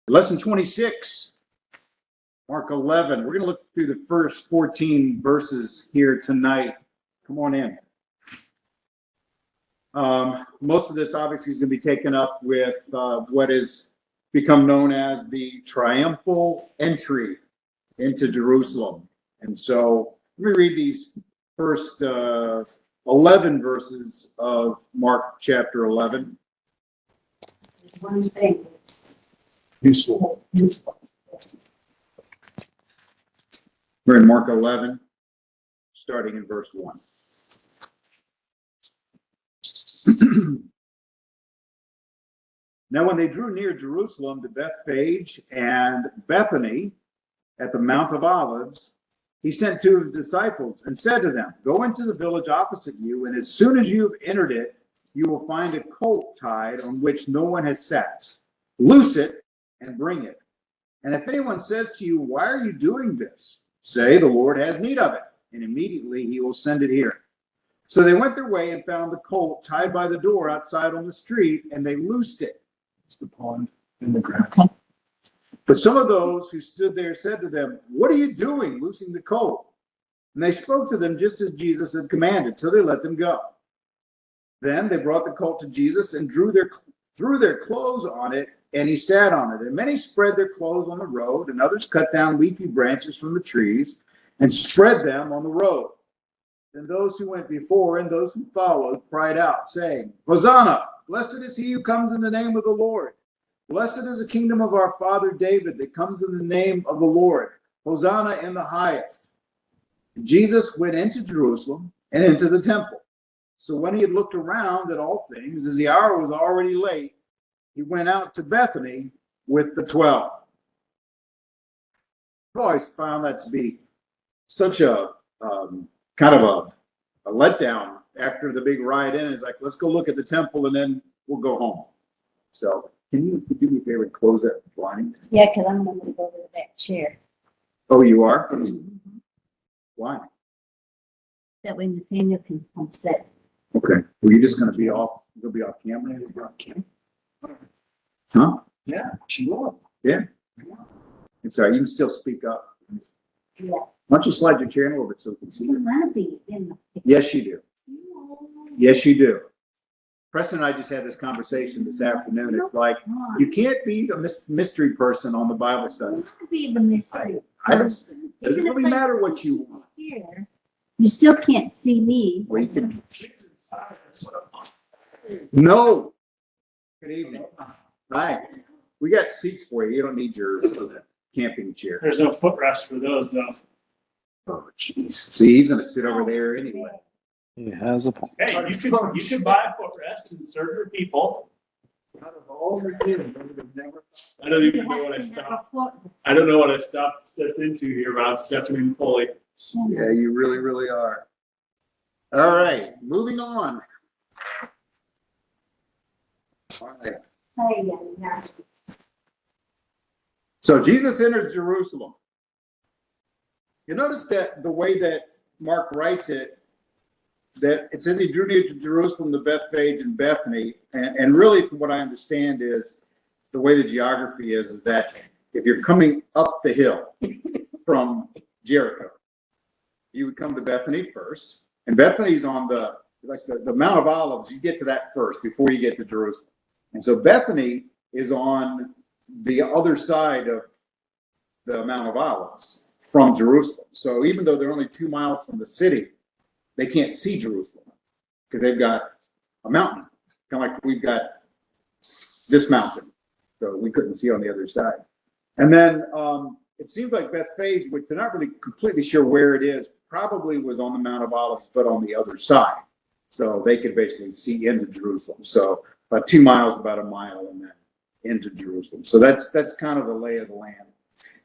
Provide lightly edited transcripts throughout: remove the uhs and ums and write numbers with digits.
Lesson 26, Mark 11. We're going to look through the first 14 verses here tonight. Come on in. Most of this obviously is going to be taken up with what has become known as the triumphal entry into Jerusalem. And so let me read these first 11 verses of Mark chapter 11. There's one thing that's Useful. useful. We're in Mark 11, starting in verse 1. Now, when they drew near Jerusalem to Bethphage and Bethany at the Mount of Olives, he sent two of his disciples and said to them, "Go into the village opposite you, and as soon as you have entered it, you will find a colt tied on which no one has sat. Loose it and bring it. And if anyone says to you, 'Why are you doing this?' say, 'The Lord has need of it,' and immediately he will send it here." So they went their way and found the colt tied by the door outside on the street, and they loosed it. It's the pond in the ground. But some of those who stood there said to them, "What are you doing, loosing the colt?" And they spoke to them just as Jesus had commanded, so they let them go. Then they brought the colt to Jesus and threw their clothes on it, and he sat on it. And many spread their clothes on the road, and others cut down leafy branches from the trees and spread them on the road. Then those who went before and those who followed cried out, saying, "Hosanna! Blessed is he who comes in the name of the Lord. Blessed is the kingdom of our father David that comes in the name of the Lord. Hosanna in the highest." And Jesus went into Jerusalem and into the temple. So when he had looked around at all things, as the hour was already late, he went out to Bethany with the 12. I've always found that to be such a kind of a letdown after the big ride in. It's like, let's go look at the temple and then we'll go home. So can you do me a favor and close that blind? Yeah, because I'm going to move over to that chair. Oh, you are? Why? That way Nathaniel can come sit. Okay. Well, you're just going to be off. You'll be off camera. Huh? Yeah, she will. Yeah. It's all right. You can still speak up. Yeah. Why don't you slide your chair in a little bit so we can see You you? want to be in the Yes, you do. Yes, you do. Preston and I just had this conversation this afternoon. It's like, you can't be a mystery person on the Bible study. want to be the mystery I don't, person. doesn't Even if really I matter sit what you want. Here, you still can't see me. Well, you can. No. Good evening. Hi. We got seats for you. You don't need your camping chair. There's no footrest for those though. Oh, jeez. See, he's going to sit over there anyway. He has a point. Hey, you should buy a footrest and serve your people. I don't even know what I stopped. I don't know what I stepped into here, but I'm stepping in fully. Yeah, you really, really are. All right, moving on. All right. Hey, yeah. So Jesus enters Jerusalem. You notice that the way that Mark writes it, that it says he drew near to Jerusalem, to Bethphage and Bethany, and really, from what I understand, is the way the geography is that if you're coming up the hill from Jericho, you would come to Bethany first, and Bethany's on the Mount of Olives. You get to that first before you get to Jerusalem, and so Bethany is on the other side of the Mount of Olives from Jerusalem. So even though they're only 2 miles from the city, they can't see Jerusalem because they've got a mountain, kind of like we've got this mountain. So we couldn't see on the other side. And then it seems like Bethphage, which they're not really completely sure where it is, probably was on the Mount of Olives, but on the other side. So they could basically see into Jerusalem. So about 2 miles, about a mile, and then into Jerusalem. So that's kind of the lay of the land.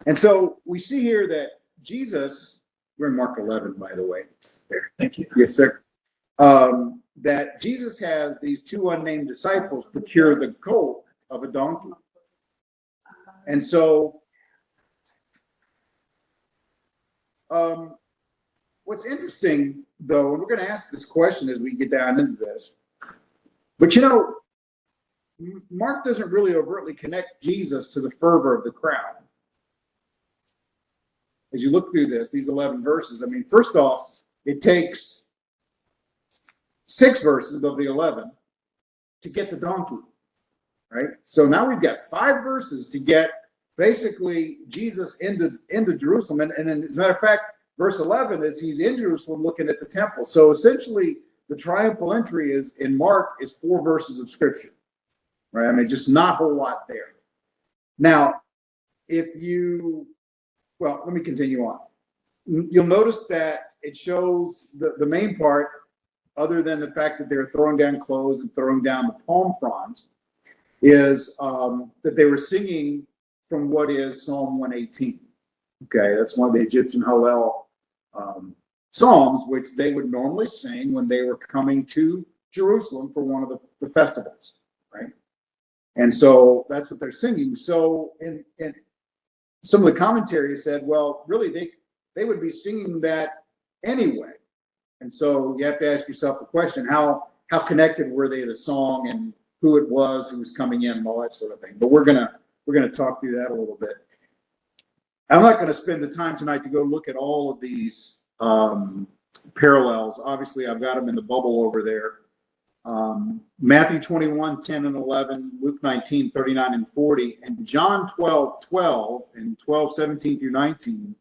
And so we see here that Jesus, we're in Mark 11, by the way. There. Thank you. Yes, sir. That Jesus has these two unnamed disciples procure the colt of a donkey. And so what's interesting, though, and we're going to ask this question as we get down into this, but Mark doesn't really overtly connect Jesus to the fervor of the crowd. As you look through these 11 verses, I mean, first off, it takes 6 verses of the 11 to get the donkey, right? So now we've got 5 verses to get basically Jesus into Jerusalem. And as a matter of fact, verse 11 is he's in Jerusalem looking at the temple. So essentially, the triumphal entry is in Mark is 4 verses of scripture, right? I mean, just not a whole lot there. Now, well, let me continue on. You'll notice that it shows the main part, other than the fact that they're throwing down clothes and throwing down the palm fronds, is that they were singing from what is Psalm 118. Okay, that's one of the Egyptian Hallel psalms, which they would normally sing when they were coming to Jerusalem for one of the festivals, right? And so that's what they're singing. So in some of the commentary said, well, really, they would be singing that anyway. And so you have to ask yourself the question, how connected were they to the song and who it was who was coming in and all that sort of thing. But we're gonna talk through that a little bit. I'm not going to spend the time tonight to go look at all of these parallels. Obviously, I've got them in the bubble over there. Matthew 21, 10 and 11, Luke 19, 39 and 40, and John 12, 12 and 12, 17 through 19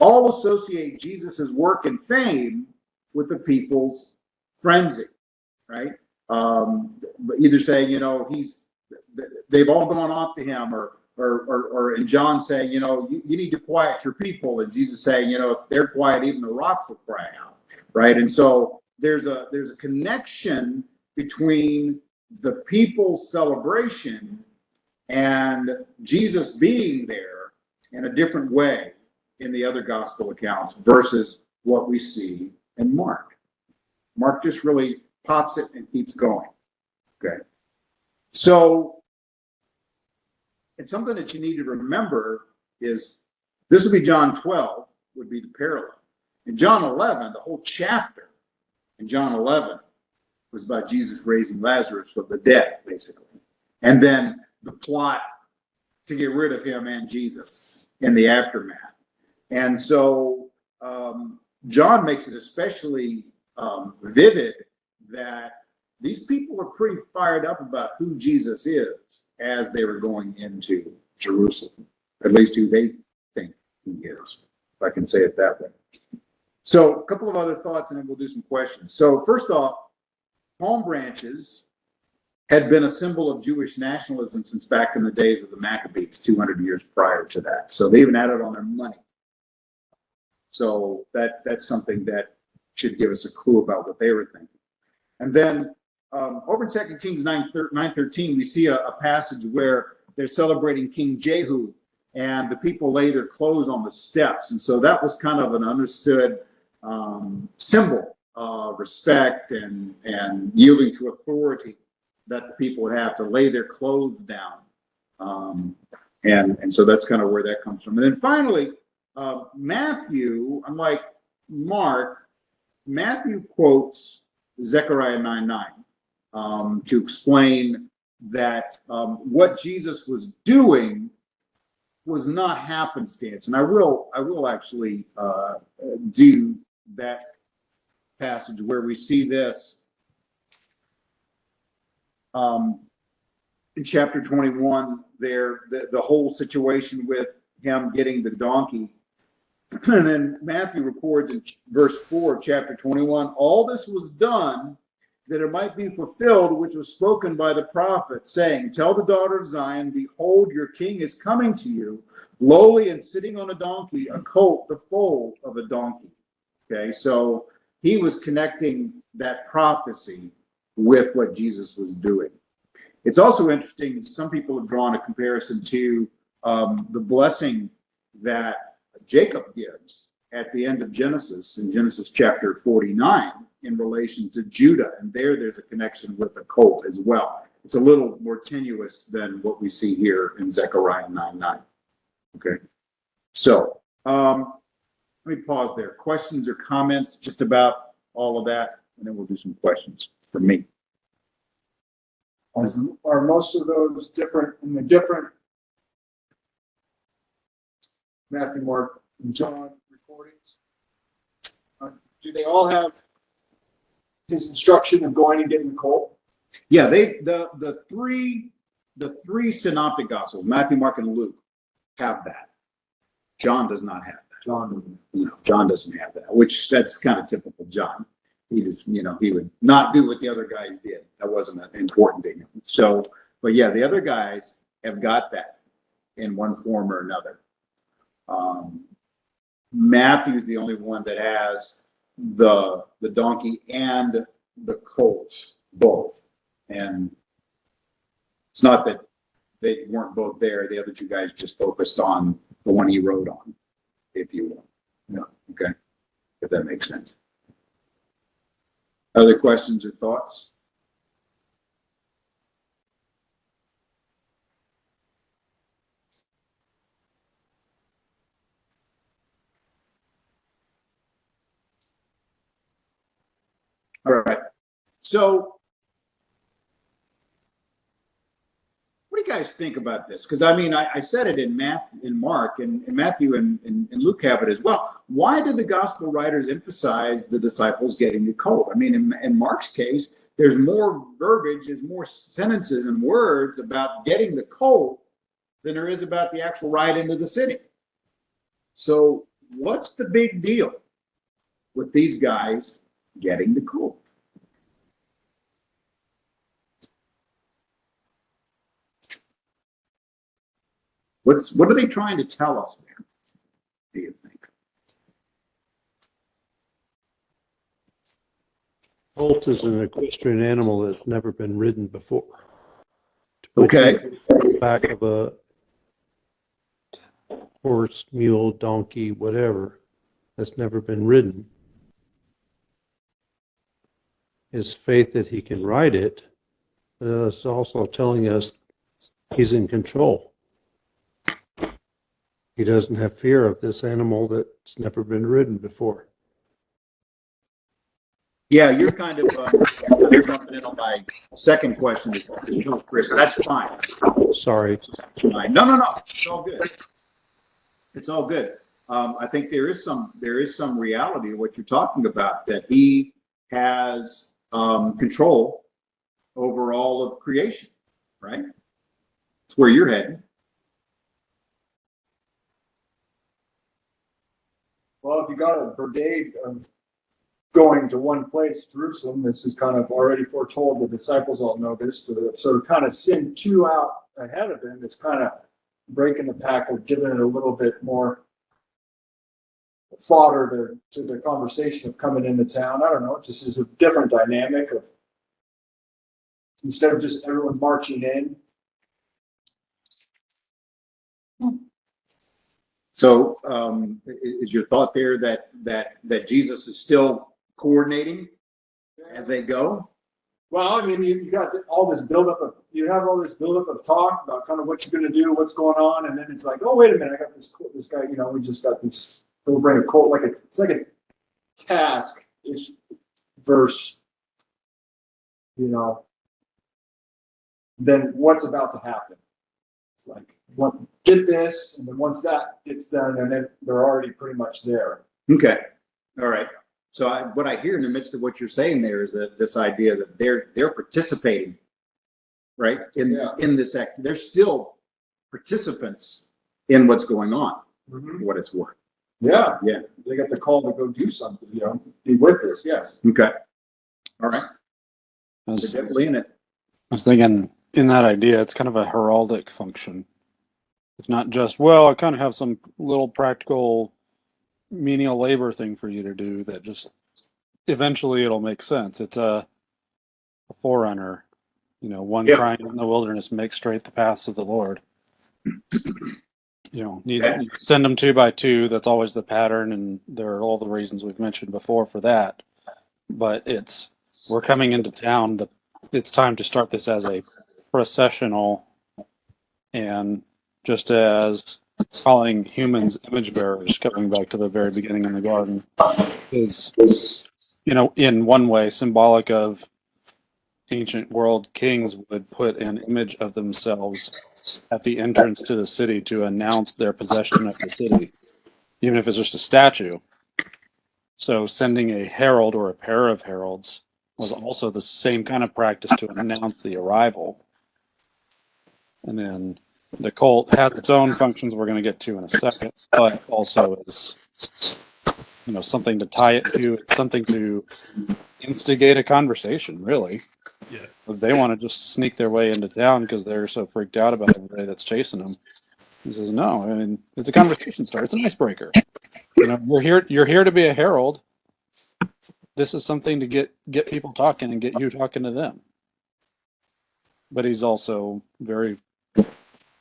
all associate Jesus' work and fame with the people's frenzy, right? Either saying, they've all gone off to him, or in John saying, you need to quiet your people, and Jesus saying, if they're quiet, even the rocks will cry out, right? And so there's a connection between the people's celebration and Jesus being there in a different way in the other gospel accounts versus what we see in Mark. Mark just really pops it and keeps going. Okay. So it's something that you need to remember is this would be John 12 would be the parallel. In John 11, the whole chapter in John 11 was about Jesus raising Lazarus from the dead, basically. And then the plot to get rid of him and Jesus in the aftermath. And so John makes it especially vivid that these people are pretty fired up about who Jesus is as they were going into Jerusalem, at least who they think he is, if I can say it that way. So a couple of other thoughts and then we'll do some questions. So first off, palm branches had been a symbol of Jewish nationalism since back in the days of the Maccabees, 200 years prior to that. So they even had it on their money. So that's something that should give us a clue about what they were thinking. And then over in 2 Kings 9:13, we see a passage where they're celebrating King Jehu, and the people lay their clothes on the steps. And so that was kind of an understood symbol of respect and yielding to authority that the people would have to lay their clothes down. And so that's kind of where that comes from. And then finally, Matthew, unlike Mark, Matthew quotes Zechariah 9:9 to explain that what Jesus was doing was not happenstance. And I will actually do that passage where we see this in chapter 21 there, the whole situation with him getting the donkey. And then Matthew records in verse 4 of chapter 21, all this was done that it might be fulfilled, which was spoken by the prophet, saying, tell the daughter of Zion, behold, your king is coming to you, lowly and sitting on a donkey, a colt, the foal of a donkey. Okay, so he was connecting that prophecy with what Jesus was doing. It's also interesting, some people have drawn a comparison to the blessing that Jacob gives at the end of Genesis, in Genesis chapter 49, in relation to Judah. And there's a connection with a colt as well. It's a little more tenuous than what we see here in Zechariah 9:9. Okay. So let me pause there. Questions or comments just about all of that, and then we'll do some questions from me. Are most of those different in the different Matthew, Mark, and John recordings? Do they all have his instruction of going and getting the colt? Yeah, the three synoptic gospels, Matthew, Mark, and Luke, have that. John does not have that. John doesn't. No, John doesn't have that, which that's kind of typical John. He just, he would not do what the other guys did. That wasn't important to him. So, but yeah, the other guys have got that in one form or another. Matthew's the only one that has the donkey and the colt both. And it's not that they weren't both there. The other two guys just focused on the one he rode on, if you will. No, okay. If that makes sense. Other questions or thoughts? All right. So what do you guys think about this? Because I said it in Mark, and Matthew and Luke have it as well. Why did the gospel writers emphasize the disciples getting the colt? In Mark's case, there's more verbiage, there's more sentences and words about getting the colt than there is about the actual ride into the city. So what's the big deal with these guys getting the colt? What are they trying to tell us there, do you think? Colt is an equestrian animal that's never been ridden before. Okay. Back of a horse, mule, donkey, whatever, that's never been ridden. His faith that he can ride it is also telling us he's in control. He doesn't have fear of this animal that's never been ridden before. Yeah, you're kind of jumping in on my second question, Chris. That's fine. Sorry. No. It's all good. It's all good. I think there is some reality to what you're talking about, that he has control over all of creation, right? It's where you're heading. Well, if you got a brigade of going to one place, Jerusalem, this is kind of already foretold. The disciples all know this. So to kind of send two out ahead of him, it's kind of breaking the pack of giving it a little bit more fodder to the conversation of coming into town. I don't know. It just is a different dynamic of, instead of just everyone marching in. So, is your thought there that Jesus is still coordinating as they go? Well, you got all this buildup of, talk about kind of what you're going to do, what's going on, and then it's like, oh, wait a minute, I got this guy. We just got this. We'll bring a colt, it's like a task ish verse. Then what's about to happen? It's like, get this, and then once that gets done, and then they're already pretty much there. Okay, all right. So what I hear in the midst of what you're saying there is that this idea that they're participating, right, in this act. They're still participants in what's going on. Mm-hmm. What it's worth. Yeah, Yeah. They got the call to go do something. Be with this. Yes. Okay. All right. I was, They're definitely in it. I was thinking in that idea, it's kind of a heraldic function. It's not just, I kind of have some little practical menial labor thing for you to do that just eventually it'll make sense. It's a forerunner, one crying in the wilderness, make straight the paths of the Lord. You send them 2 by 2. That's always the pattern, and there are all the reasons we've mentioned before for that. But we're coming into town. It's time to start this as a processional, and just as calling humans image bearers, coming back to the very beginning in the garden, is in one way symbolic of ancient world kings would put an image of themselves at the entrance to the city to announce their possession of the city, even if it's just a statue. So sending a herald or a pair of heralds was also the same kind of practice to announce the arrival. And then the cult has its own functions we're going to get to in a second, but also is, something to tie it to. It's something to instigate a conversation, really. Yeah. If they want to just sneak their way into town because they're so freaked out about everybody that's chasing them. He says, no, I mean, it's a conversation starter. It's an icebreaker. You're here to be a herald. This is something to get people talking and get you talking to them. But he's also very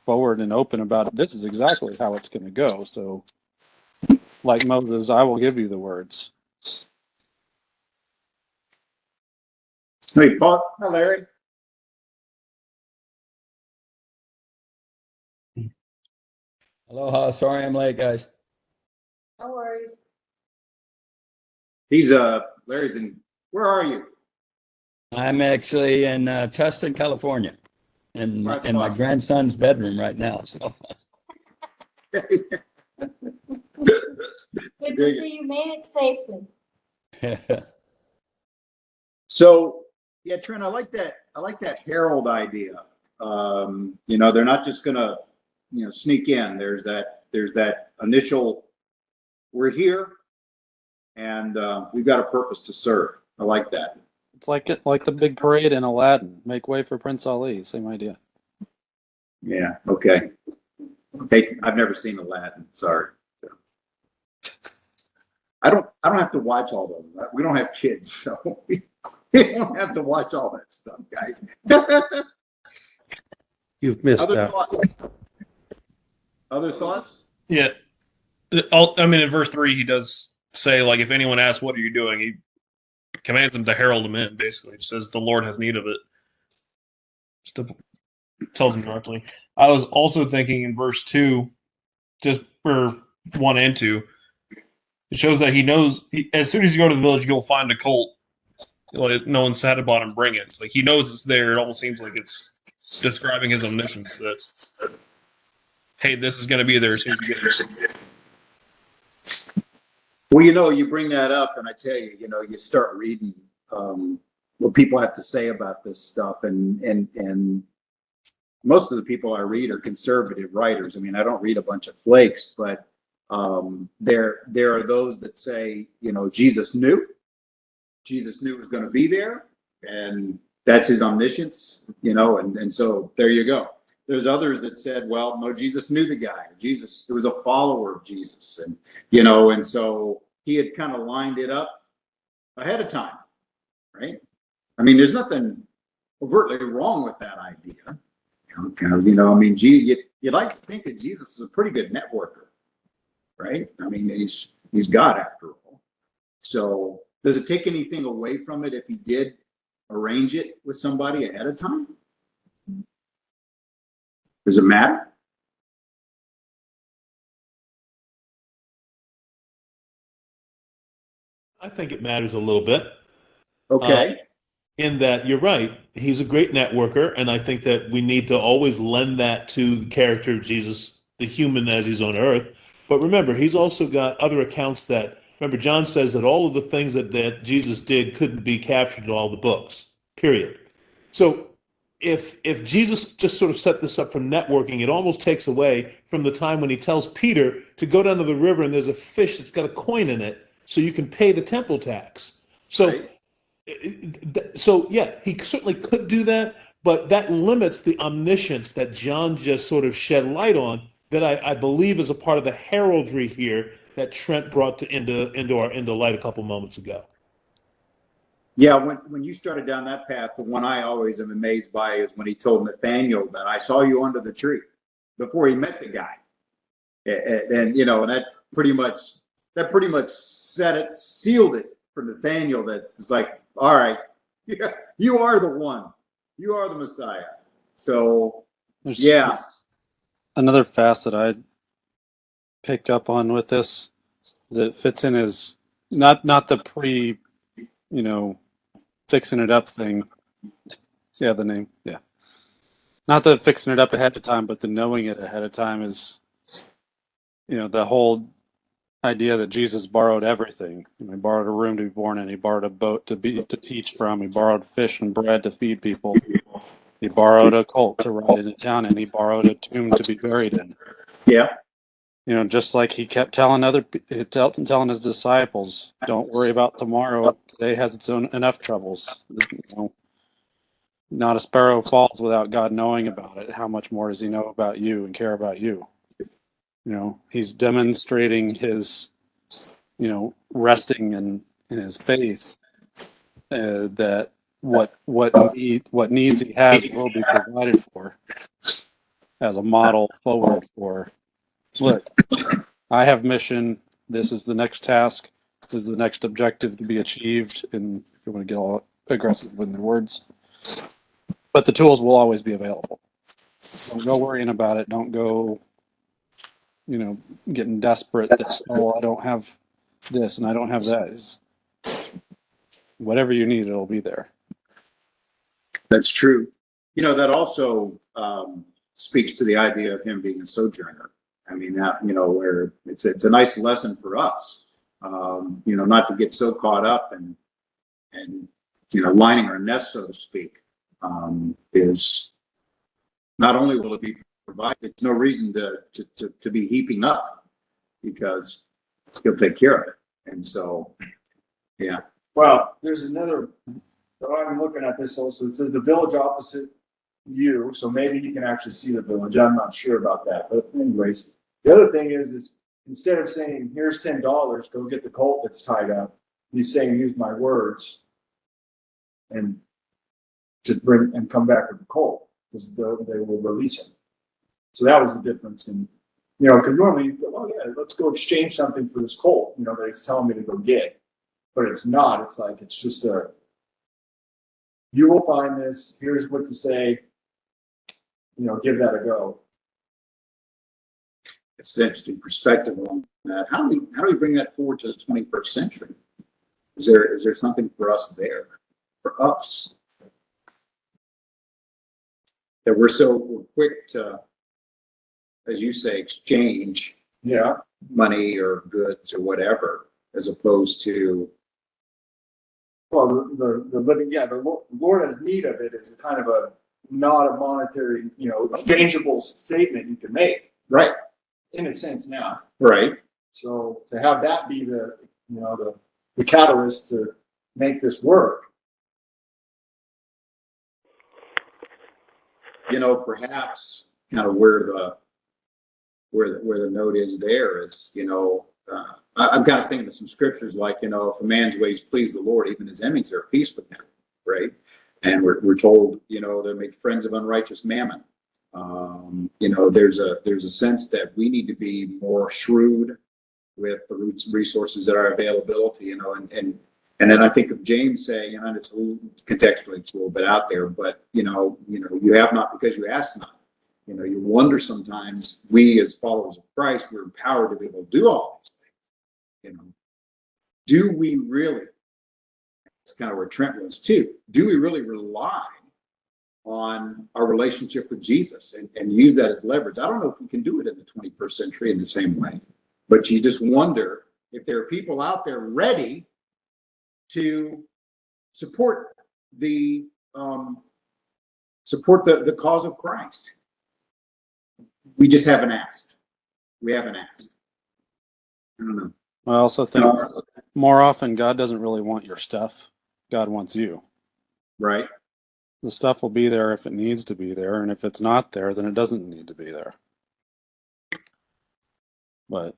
forward and open about this is exactly how it's going to go. So, like Moses, I will give you the words. Hey, Paul. Hi, Larry. Aloha. Sorry I'm late, guys. No worries. He's Larry's in. Where are you? I'm actually in Tustin, California, in my grandson's bedroom right now. So Good to see you made it safely. So yeah, Trent, I like that herald idea. They're not just gonna, sneak in. There's that initial, we're here, and we've got a purpose to serve. I like that. It's like the big parade in Aladdin. Make way for Prince Ali. Same idea. Yeah. Okay. Hey, I've never seen Aladdin. Sorry. I don't have to watch all those. We don't have kids, so we don't have to watch all that stuff, guys. You've missed Other out. thoughts? Other thoughts? Yeah. In verse 3, he does say, like, if anyone asks, what are you doing? He commands them to herald him in, basically. He says the Lord has need of it. Just tells him directly. I was also thinking in verse 2, just for 1 and 2, it shows that he knows, as soon as you go to the village, you'll find a colt. Like, no one sat about and bring it. It's like he knows it's there. It almost seems like it's describing his omniscience that, hey, this is going to be there as soon as you get there. Well, you bring that up, and I tell you, you start reading what people have to say about this stuff, and most of the people I read are conservative writers. I mean, I don't read a bunch of flakes, but there are those that say, Jesus knew it was going to be there, and that's his omniscience, and so there you go. There's others that said, well, no, Jesus knew the guy. Jesus, it was a follower of Jesus, and and so he had kind of lined it up ahead of time, right? I mean, there's nothing overtly wrong with that idea, because you'd like to think that Jesus is a pretty good networker, right? I mean, he's God after all. So does it take anything away from it if he did arrange it with somebody ahead of time? Does it matter? I think it matters a little bit. Okay. In that you're right. He's a great networker, and I think that we need to always lend that to the character of Jesus, the human as he's on earth. But remember, he's also got other accounts that, remember, John says that all of the things that Jesus did couldn't be captured in all the books, period. So if Jesus just sort of set this up for networking, it almost takes away from the time when he tells Peter to go down to the river and there's a fish that's got a coin in it so you can pay the temple tax. So, Right. Yeah, he certainly could do that, but that limits the omniscience that John just sort of shed light on that I believe is a part of the heraldry here that Trent brought into light a couple moments ago. Yeah, when you started down that path, the one I always am amazed by is when he told Nathaniel that I saw you under the tree before he met the guy. And that pretty much sealed it for Nathaniel, that it's like, all right, yeah, you are the one. You are the Messiah. So There's yeah. another facet I pick up on with this is it fits in as not the fixing it up thing, Yeah, the name. Yeah. Not the fixing it up ahead of time, but the knowing it ahead of time is, the whole idea that Jesus borrowed everything. He borrowed a room to be born in. He borrowed a boat to teach from. He borrowed fish and bread to feed people. He borrowed a colt to ride into town, and he borrowed a tomb to be buried in. Yeah. Just like he kept telling telling his disciples, "Don't worry about tomorrow. Today has its own enough troubles." Not a sparrow falls without God knowing about it. How much more does he know about you and care about you? He's demonstrating his, resting in his faith, that what needs he has will be provided for, as a model forward for, look, I have mission. This is the next task. This is the next objective to be achieved. And if you want to get all aggressive with the words, but the tools will always be available. Don't go worrying about it. Don't go, getting desperate that, oh, I don't have this and I don't have that. It's, whatever you need, it'll be there. That's true. That also speaks to the idea of him being a sojourner. I mean, that, where it's a nice lesson for us, not to get so caught up and lining our nest, so to speak, is not only will it be provided, there's no reason to be heaping up, because he'll take care of it. And so, yeah. Well, there's another, so I'm looking at this also, it says the village opposite you, so maybe you can actually see the village. I'm not sure about that, but anyways, the other thing is instead of saying, here's $10, go get the colt that's tied up, he's saying, use my words and just bring and come back with the colt, because they will release him. So that was the difference in, because normally you go, oh yeah, let's go exchange something for this colt, that he's telling me to go get. But it's not. It's like, it's just you will find this. Here's what to say. Give that a go. It's an interesting perspective on that. How do we bring that forward to the 21st century? Is there something for us there, for us, that we're quick to, as you say, exchange money or goods or whatever, as opposed to, Well, the living, the Lord has need of it is kind of not a monetary, exchangeable statement you can make. right, In a sense now. right. So to have that be the catalyst to make this work. Perhaps kind of where the note is there is, I'm kind of thinking of some scriptures like, if a man's ways please the Lord, even his enemies are at peace with him, right? And we're told, to make friends of unrighteous mammon. There's a sense that we need to be more shrewd with the resources that are availability, and then I think of James saying, and it's contextually it's a little bit out there, but you have not because you ask not. You wonder sometimes, we as followers of Christ, we're empowered to be able to do all these things. Do we really? It's kind of where Trent was too. Do we really rely on our relationship with Jesus and use that as leverage? I don't know if we can do it in the 21st century in the same way, but you just wonder if there are people out there ready to support the cause of Christ. We just haven't asked. We haven't asked. I don't know. I also think more often God doesn't really want your stuff. God wants you. Right. The stuff will be there if it needs to be there, and if it's not there, then it doesn't need to be there. But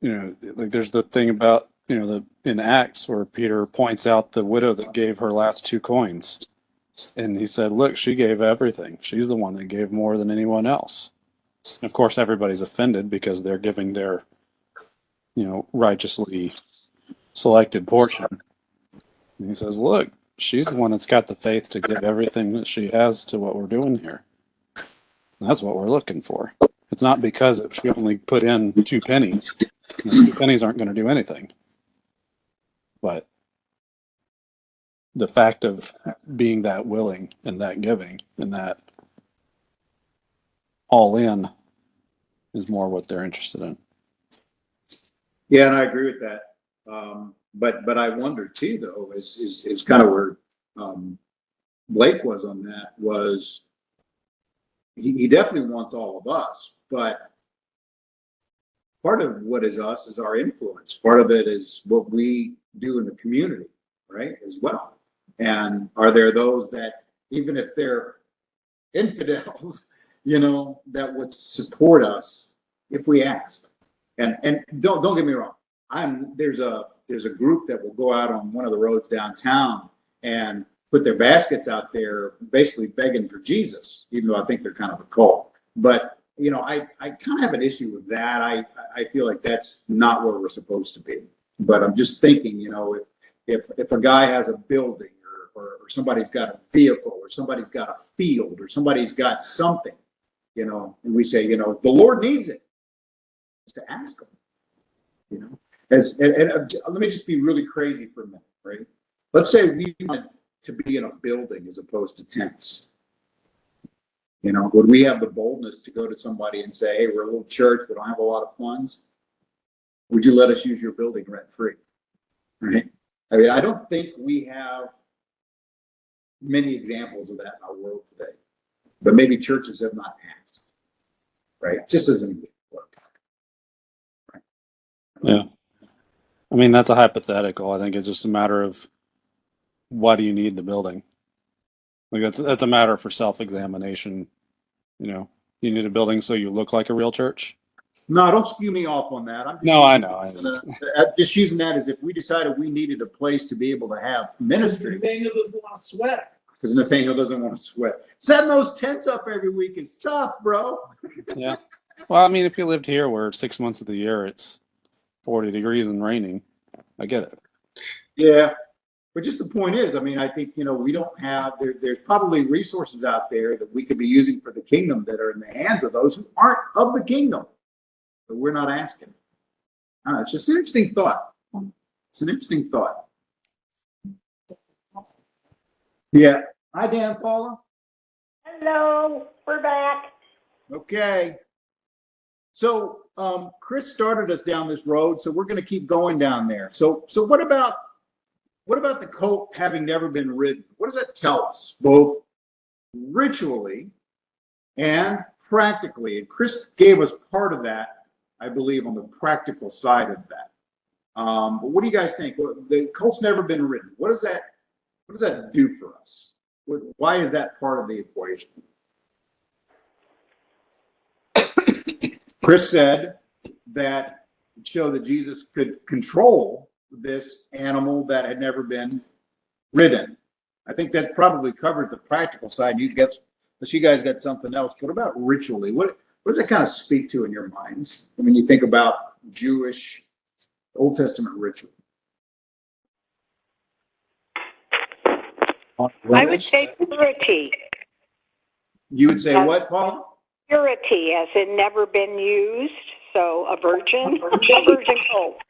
like there's the thing about in Acts where Peter points out the widow that gave her last 2 coins, and he said, "Look, she gave everything. She's the one that gave more than anyone else." And of course, everybody's offended because they're giving their righteously selected portion. And he says, "Look, she's the one that's got the faith to give everything that she has to what we're doing here. And that's what we're looking for. It's not because she only put in 2 pennies. 2 pennies aren't going to do anything. But the fact of being that willing and that giving and that all in is more what they're interested in. Yeah, and I agree with that. But I wonder too, though, is kind of where Blake was on that. Was he definitely wants all of us, but part of what is us is our influence. Part of it is what we do in the community, right, as well. And are there those that, even if they're infidels, that would support us if we ask? And don't get me wrong. There's a group that will go out on one of the roads downtown and put their baskets out there, basically begging for Jesus, even though I think they're kind of a cult. But I kind of have an issue with that. I feel like that's not where we're supposed to be. But I'm just thinking, if a guy has a building or somebody's got a vehicle or somebody's got a field or somebody's got something, and we say, the Lord needs it, it's to ask him, let me just be really crazy for a minute, right? Let's say we wanted to be in a building as opposed to tents. Would we have the boldness to go to somebody and say, hey, we're a little church, we don't have a lot of funds. Would you let us use your building rent free? Right? I mean, I don't think we have many examples of that in our world today, but maybe churches have not asked, right? Just as an example. Right? Yeah. I mean, that's a hypothetical. I think it's just a matter of why do you need the building? Like that's a matter for self-examination. You need a building so you look like a real church. No, don't skew me off on that. I know. I'm just using that as if we decided we needed a place to be able to have ministry. Nathaniel doesn't want to sweat. Because Nathaniel doesn't want to sweat. Setting those tents up every week is tough, bro. Yeah. Well, I mean, if you lived here where 6 months of the year it's 40 degrees and raining, I get it. Yeah. But just the point is, I mean, I think, we don't have, there's probably resources out there that we could be using for the kingdom that are in the hands of those who aren't of the kingdom. But we're not asking. I don't know, it's just an interesting thought. It's an interesting thought. Yeah. Hi, Dan, Paula. Hello, we're back. Okay. So Chris started us down this road, so we're going to keep going down there. So what about the colt having never been ridden? What does that tell us, both ritually and practically? And Chris gave us part of that, I believe, on the practical side of that. But what do you guys think? The colt's never been ridden. What does that do for us? Why is that part of the equation? Chris said that it showed that Jesus could control this animal that had never been ridden. I think that probably covers the practical side. Unless you guys got something else. What about ritually? What does that kind of speak to in your minds when you think about Jewish Old Testament ritual? I would say purity. You would say what, Paul? Purity, as in never been used. So a virgin colt.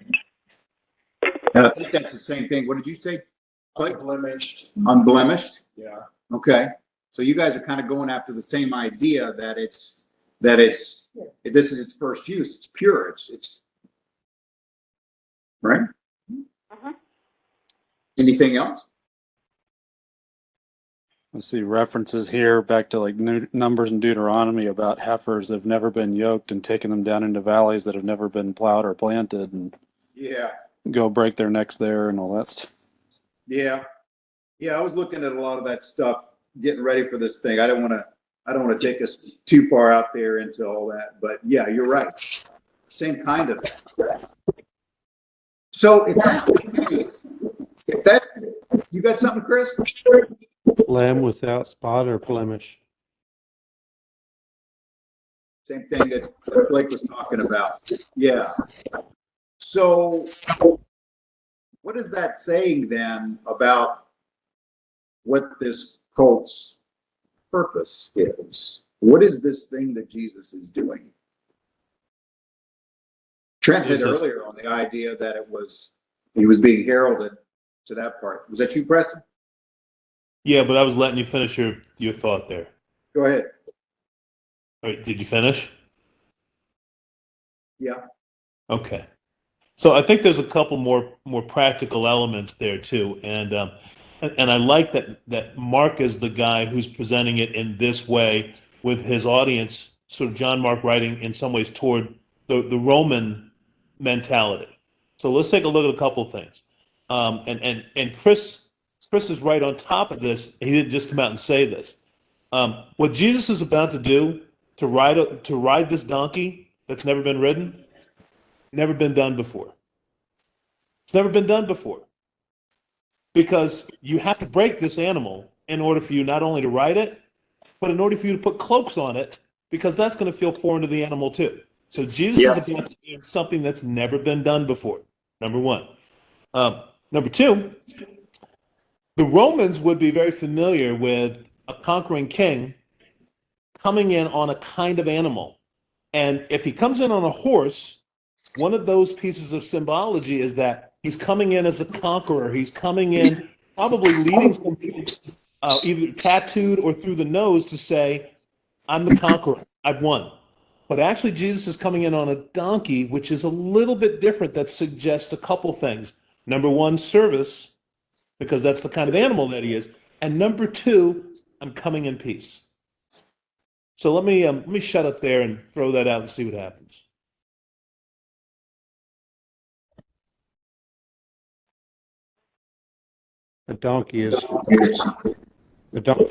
And I think that's the same thing. What did you say? Unblemished. Unblemished? Yeah. Okay. So you guys are kind of going after the same idea that this is its first use. It's pure. It's right. Uh-huh. Anything else? Let's see references here back to like Numbers and Deuteronomy about heifers that have never been yoked and taking them down into valleys that have never been plowed or planted and Yeah. go break their necks there and all that stuff. Yeah. I was looking at a lot of that stuff, getting ready for this thing. I don't want to take us too far out there into all that, but yeah, you're right. Same kind of. So if that's the case, you got something, Chris? Lamb without spot or blemish. Same thing that Blake was talking about. Yeah. So what is that saying then about what this cult's purpose is? What is this thing that Jesus is doing? Trent hit earlier on the idea that he was being heralded to that part. Was that you, Preston? Yeah, but I was letting you finish your thought there. Go ahead. All right, did you finish? Yeah. Okay. So I think there's a couple more practical elements there too, and I like that Mark is the guy who's presenting it in this way with his audience, sort of John Mark writing in some ways toward the Roman mentality. So let's take a look at a couple of things, and Chris is right on top of this. He didn't just come out and say this. What Jesus is about to do to ride this donkey that's never been ridden. Never been done before. It's never been done before. Because you have to break this animal in order for you not only to ride it, but in order for you to put cloaks on it, because that's going to feel foreign to the animal too. So Jesus is about to do something that's never been done before, number one. Number two, the Romans would be very familiar with a conquering king coming in on a kind of animal. And if he comes in on a horse, one of those pieces of symbology is that he's coming in as a conqueror. He's coming in probably leading some folks either tattooed or through the nose to say, I'm the conqueror. I've won. But actually, Jesus is coming in on a donkey, which is a little bit different. That suggests a couple things. Number one, service, because that's the kind of animal that he is. And number two, I'm coming in peace. So let me shut up there and throw that out and see what happens. The donkey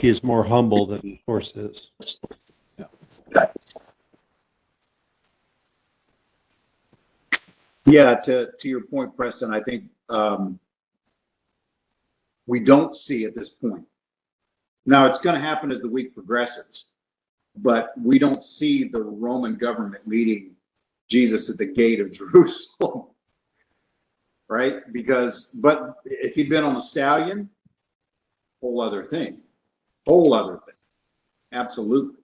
is more humble than the horse is. Yeah, to your point, Preston, I think we don't see at this point. Now, it's going to happen as the week progresses, but we don't see the Roman government meeting Jesus at the gate of Jerusalem, right? But if he'd been on the stallion, whole other thing. Absolutely.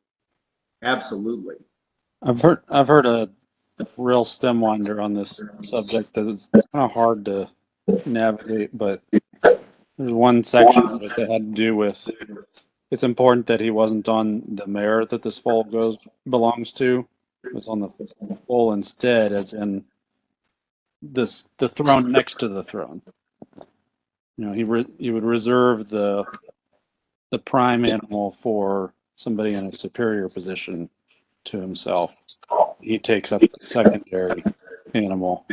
I've heard a real stem winder on this subject that is kind of hard to navigate, but there's one section of it that had to do with it's important that he wasn't on the mare that this foal belongs to. It was on the foal instead, as in the throne next to the throne. You know, he would reserve the prime animal for somebody in a superior position to himself. He takes up the secondary animal,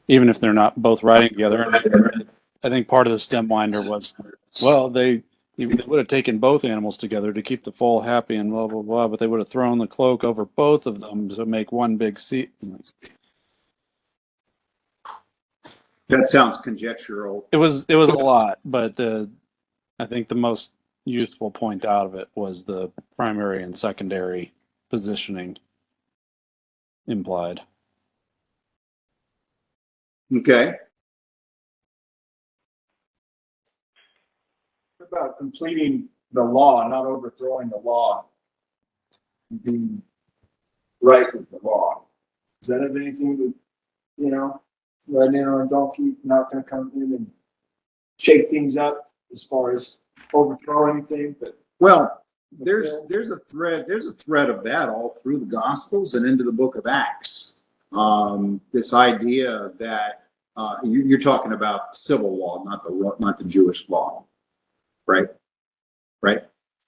even if they're not both riding together. And I think part of the stem winder was, well, they would have taken both animals together to keep the foal happy and blah, blah, blah, but they would have thrown the cloak over both of them to make one big seat. That sounds conjectural. It was a lot, but I think the most useful point out of it was the primary and secondary positioning implied. Okay. About completing the law, not overthrowing the law, and being right with the law. Does that have anything to, riding in on a donkey, not going to come in and shake things up as far as overthrow anything? But Well, there's a thread of that all through the Gospels and into the book of Acts. This idea that you're talking about civil law, not the Jewish law, right?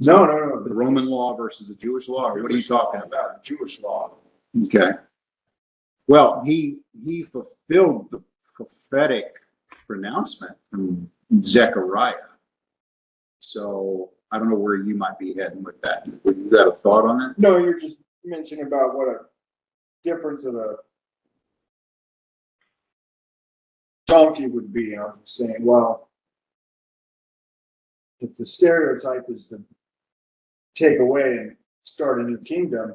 No. The Roman law versus the Jewish law. Or what are you talking about? Jewish law. Okay. Well, he fulfilled the prophetic pronouncement from Zechariah. So I don't know where you might be heading with that. You got a thought on that? No, you're just mentioning about what a difference of a donkey would be. I'm saying, well, if the stereotype is to take away and start a new kingdom,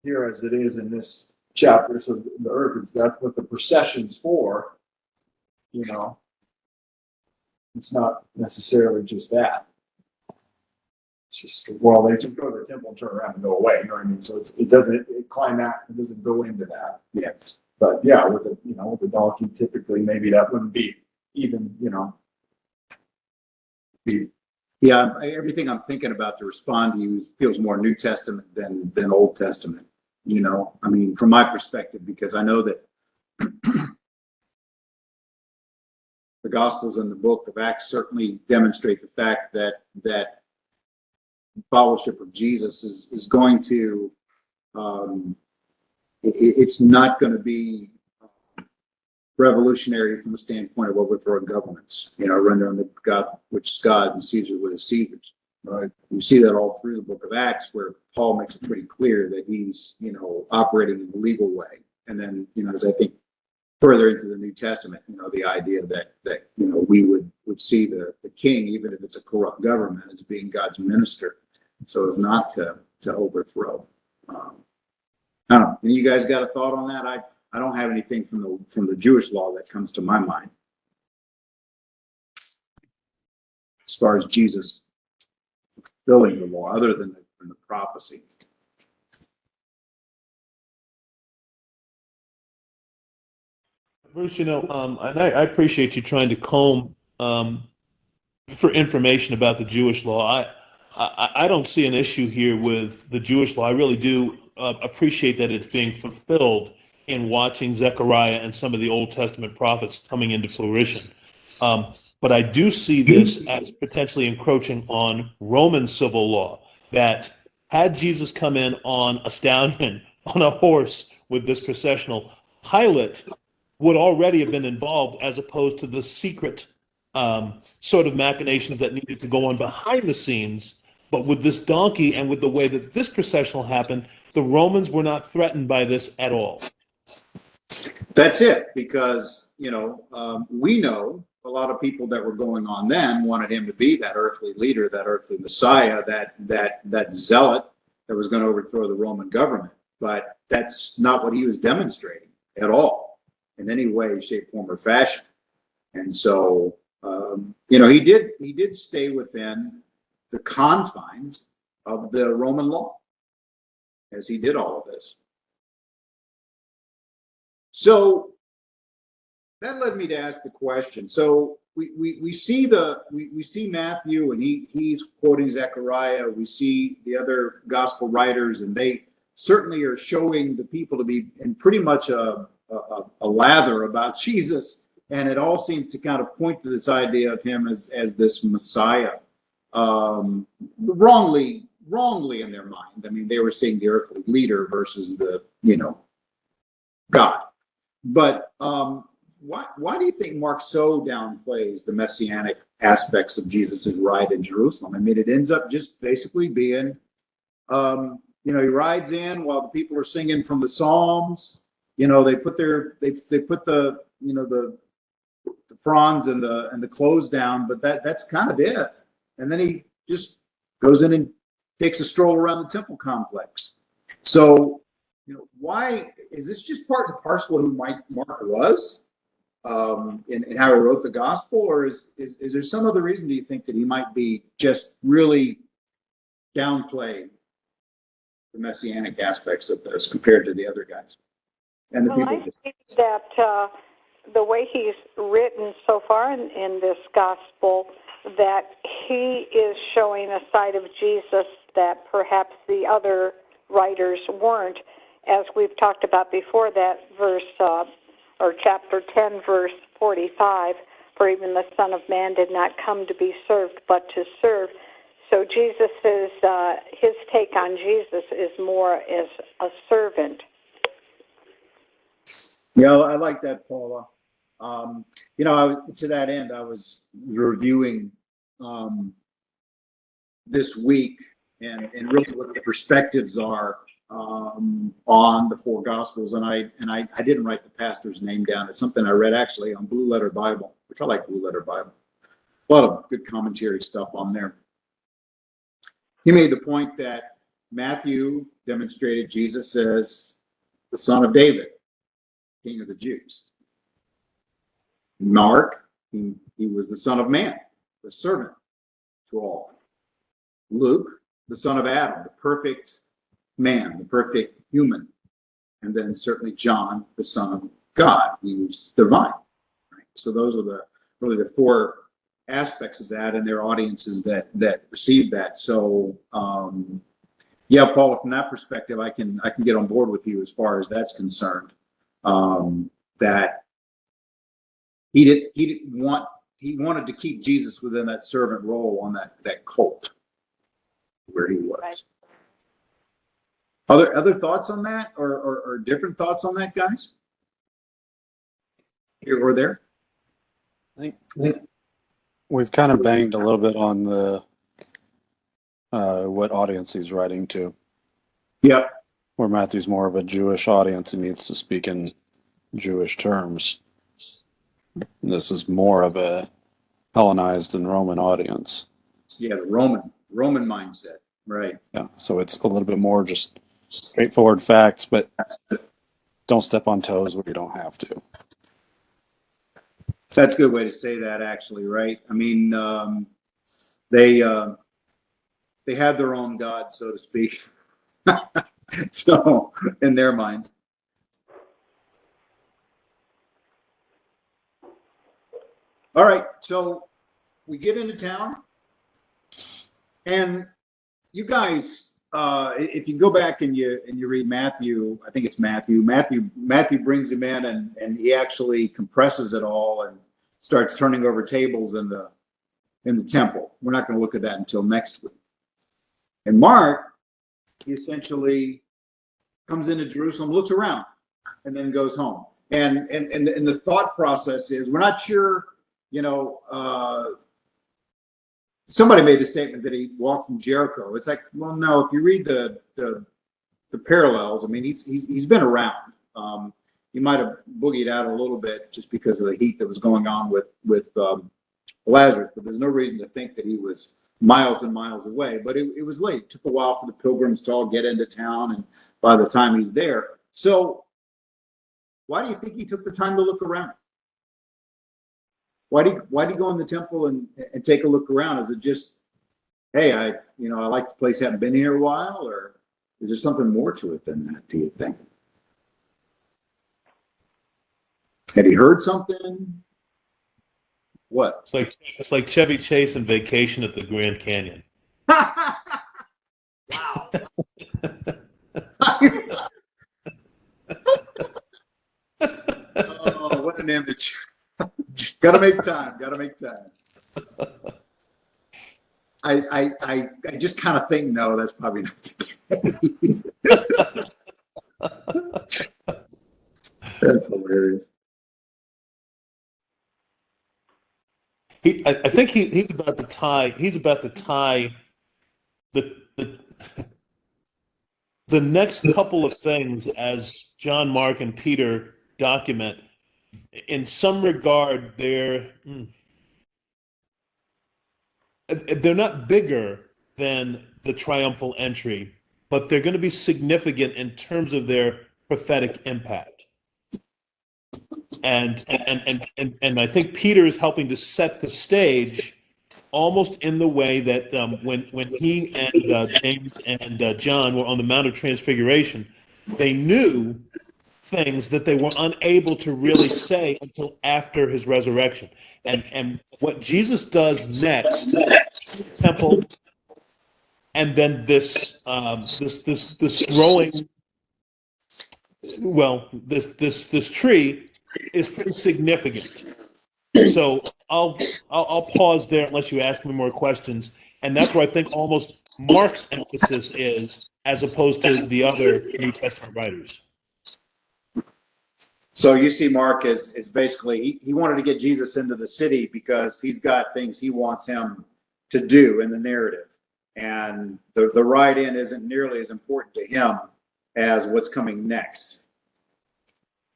here as it is in this chapter, so the earth is that's what the procession's for, it's not necessarily just that. It's just, well, they just go to the temple and turn around and go away, you know what I mean? So it doesn't go into that. Yeah. But yeah, with the donkey, typically maybe that wouldn't be even, be Yeah, everything I'm thinking about to respond to you feels more New Testament than Old Testament. You know, I mean, from my perspective, because I know that the Gospels and the book of Acts certainly demonstrate the fact that fellowship of Jesus is going to it's not going to be revolutionary from the standpoint of overthrowing governments. You know, rendering the God which is God and Caesar what is Caesar's. Right. You see that all through the book of Acts, where Paul makes it pretty clear that he's, you know, operating in the legal way. And then, you know, as I think further into the New Testament, you know, the idea that you know, we would see the king, even if it's a corrupt government, as being God's minister, so as not to overthrow. I don't know. And you guys got a thought on that? I don't have anything from the Jewish law that comes to my mind as far as Jesus fulfilling the law, other than the prophecy. Bruce, you know, and I appreciate you trying to comb for information about the Jewish law. I don't see an issue here with the Jewish law. I really do appreciate that it's being fulfilled in watching Zechariah and some of the Old Testament prophets coming into fruition. But I do see this as potentially encroaching on Roman civil law, that had Jesus come in on a stallion, on a horse with this processional, Pilate would already have been involved, as opposed to the secret sort of machinations that needed to go on behind the scenes. But with this donkey and with the way that this processional happened, the Romans were not threatened by this at all. That's it, because, you know, we know a lot of people that were going on then wanted him to be that earthly leader, that earthly Messiah, that zealot that was going to overthrow the Roman government. But that's not what he was demonstrating at all, in any way, shape, form, or fashion. And so, you know, he did stay within the confines of the Roman law as he did all of this. So that led me to ask the question. So we see we see Matthew, and he's quoting Zechariah. We see the other gospel writers, and they certainly are showing the people to be in pretty much a lather about Jesus, and it all seems to kind of point to this idea of him as this Messiah, wrongly in their mind. I mean, they were seeing the earthly leader versus the, you know, God. But why do you think Mark so downplays the messianic aspects of Jesus's ride in Jerusalem? I mean, it ends up just basically being, you know, he rides in while the people are singing from the Psalms. You know, they put the you know, the fronds and the clothes down, but that's kind of it. And then he just goes in and takes a stroll around the temple complex. So, you know, why is this just part and parcel of who Mark was, and how he wrote the gospel, or is there some other reason, do you think, that he might be just really downplaying the messianic aspects of this compared to the other guys and the Well, people? I think that the way he's written so far in this gospel, that he is showing a side of Jesus that perhaps the other writers weren't. As we've talked about before, that verse, or chapter 10, verse 45, for even the Son of Man did not come to be served, but to serve. So Jesus is, his take on Jesus is more as a servant. Yeah, I like that, Paula. You know, to that end, I was reviewing this week and really what the perspectives are on the four Gospels, and I didn't write the pastor's name down. It's something I read actually on Blue Letter Bible, which I like Blue Letter Bible. A lot of good commentary stuff on there. He made the point that Matthew demonstrated Jesus as the son of David, King of the Jews. Mark, he was the Son of Man, the servant to all. Luke, the son of Adam, the perfect man, the perfect human. And then certainly John, the Son of God, he was divine. Right? So those are really the four aspects of that and their audiences that receive that. So, yeah, Paula, from that perspective, I can get on board with you as far as that's concerned. That he wanted to keep Jesus within that servant role on that cult where he was. Right. Other thoughts on that, or different thoughts on that, guys? Here or there? I think we've kind of banged a little bit on the what audience he's writing to. Yep. Where Matthew's more of a Jewish audience and needs to speak in Jewish terms. This is more of a Hellenized and Roman audience. Yeah, the Roman mindset, right? Yeah, so it's a little bit more just straightforward facts, but don't step on toes where you don't have to. That's a good way to say that, actually, right? I mean, they had their own God, so to speak. So, in their minds. All right, so we get into town, and you guys, if you go back and you read Matthew, I think it's Matthew. Matthew brings him in, and he actually compresses it all and starts turning over tables in the temple. We're not going to look at that until next week. And Mark, he essentially comes into Jerusalem, looks around, and then goes home. And the thought process is, we're not sure. Somebody made the statement that he walked from Jericho. It's like, well, no. If you read the parallels, I mean, he's been around. He might have boogied out a little bit just because of the heat that was going on with Lazarus, but there's no reason to think that he was miles and miles away. But it was late. It took a while for the pilgrims to all get into town, and by the time he's there, so why do you think he took the time to look around? Why do you go in the temple and take a look around? Is it just, hey, I like the place, haven't been here a while, or is there something more to it than that, do you think? Had he heard something? What? It's like Chevy Chase and Vacation at the Grand Canyon. Wow. Oh, what an image. Gotta make time. I just kind of think, no, that's probably not the case. That's hilarious. I think he's about to tie the next couple of things as John, Mark, and Peter document. In some regard, they're not bigger than the triumphal entry, but they're going to be significant in terms of their prophetic impact. And I think Peter is helping to set the stage, almost in the way that when he and James and John were on the Mount of Transfiguration, they knew things that they were unable to really say until after his resurrection. And what Jesus does next, temple, and then this growing, this tree is pretty significant. So I'll pause there unless you ask me more questions, and that's where I think almost Mark's emphasis is, as opposed to the other New Testament writers. So you see Mark is basically, he wanted to get Jesus into the city because he's got things he wants him to do in the narrative. And the ride in isn't nearly as important to him as what's coming next.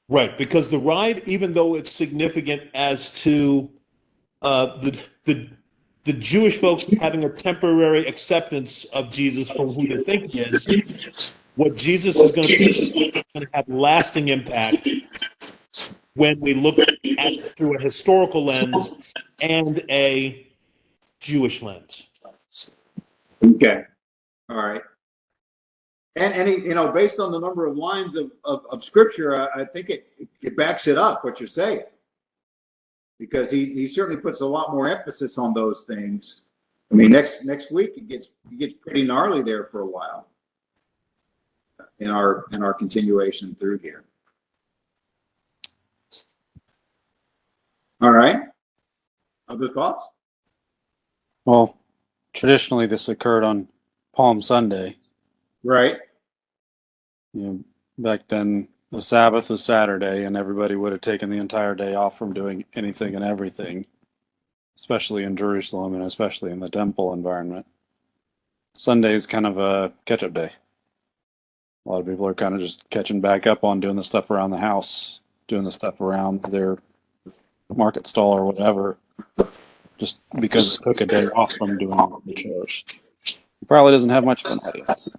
Right, because the ride, even though it's significant as to the Jewish folks having a temporary acceptance of Jesus for who they think he is, what Jesus is going to be is going to have lasting impact when we look at it through a historical lens and a Jewish lens. Okay, all right. And he, based on the number of lines of scripture, I think it backs it up, what you're saying. because he certainly puts a lot more emphasis on those things. I mean, next week it gets pretty gnarly there for a while in our continuation through here. All right. Other thoughts? Well, traditionally this occurred on Palm Sunday. Right. You know, back then the Sabbath was Saturday, and everybody would have taken the entire day off from doing anything and everything, especially in Jerusalem and especially in the temple environment. Sunday is kind of a catch-up day. A lot of people are kind of just catching back up on doing the stuff around the house, doing the stuff around their market stall or whatever, just because it took a day off from doing the chores. He probably doesn't have much of an audience.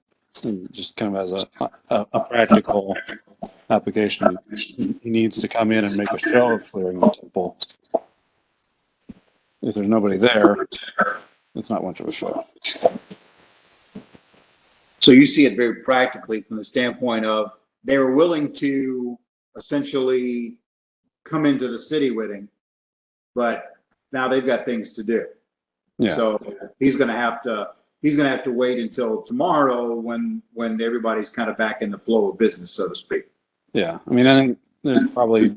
And just kind of as a practical application, he needs to come in and make a show of clearing the temple. If there's nobody there, it's not much of a show. So you see it very practically from the standpoint of they were willing to essentially come into the city with him, but now they've got things to do. Yeah. So he's going to have to wait until tomorrow when everybody's kind of back in the flow of business, so to speak. Yeah. I mean, I think there's probably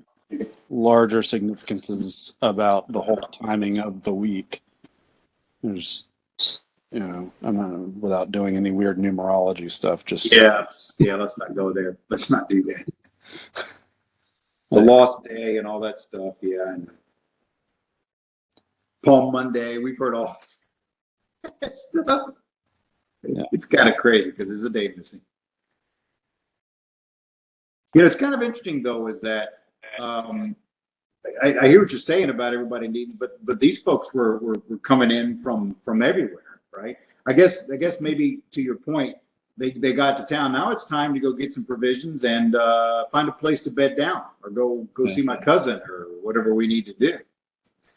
larger significances about the whole timing of the week. There's, you know, I'm not, without doing any weird numerology stuff, just Yeah. Let's not go there. Let's not do that. The lost day and all that stuff. Yeah. And Palm Monday. We've heard all that stuff. Yeah. It's kind of crazy because there's a day missing. You know, it's kind of interesting though, is that I hear what you're saying about everybody needing, but these folks were coming in from everywhere, right? I guess maybe to your point, they got to town. Now it's time to go get some provisions and find a place to bed down, or go see my cousin, or whatever we need to do.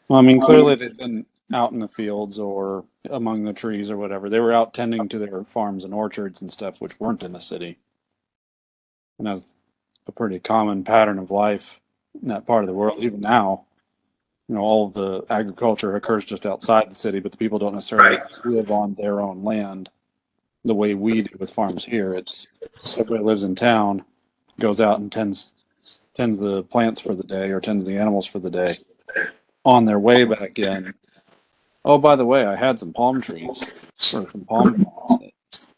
Well, I mean, clearly they've been out in the fields or among the trees or whatever. They were out tending to their farms and orchards and stuff, which weren't in the city. And that's a pretty common pattern of life in that part of the world. Even now, you know, all of the agriculture occurs just outside the city, but the people don't necessarily live on their own land the way we do with farms here. It's everybody lives in town, goes out and tends the plants for the day or tends the animals for the day. On their way back in, oh, by the way, I had some palm trees or some palm trees.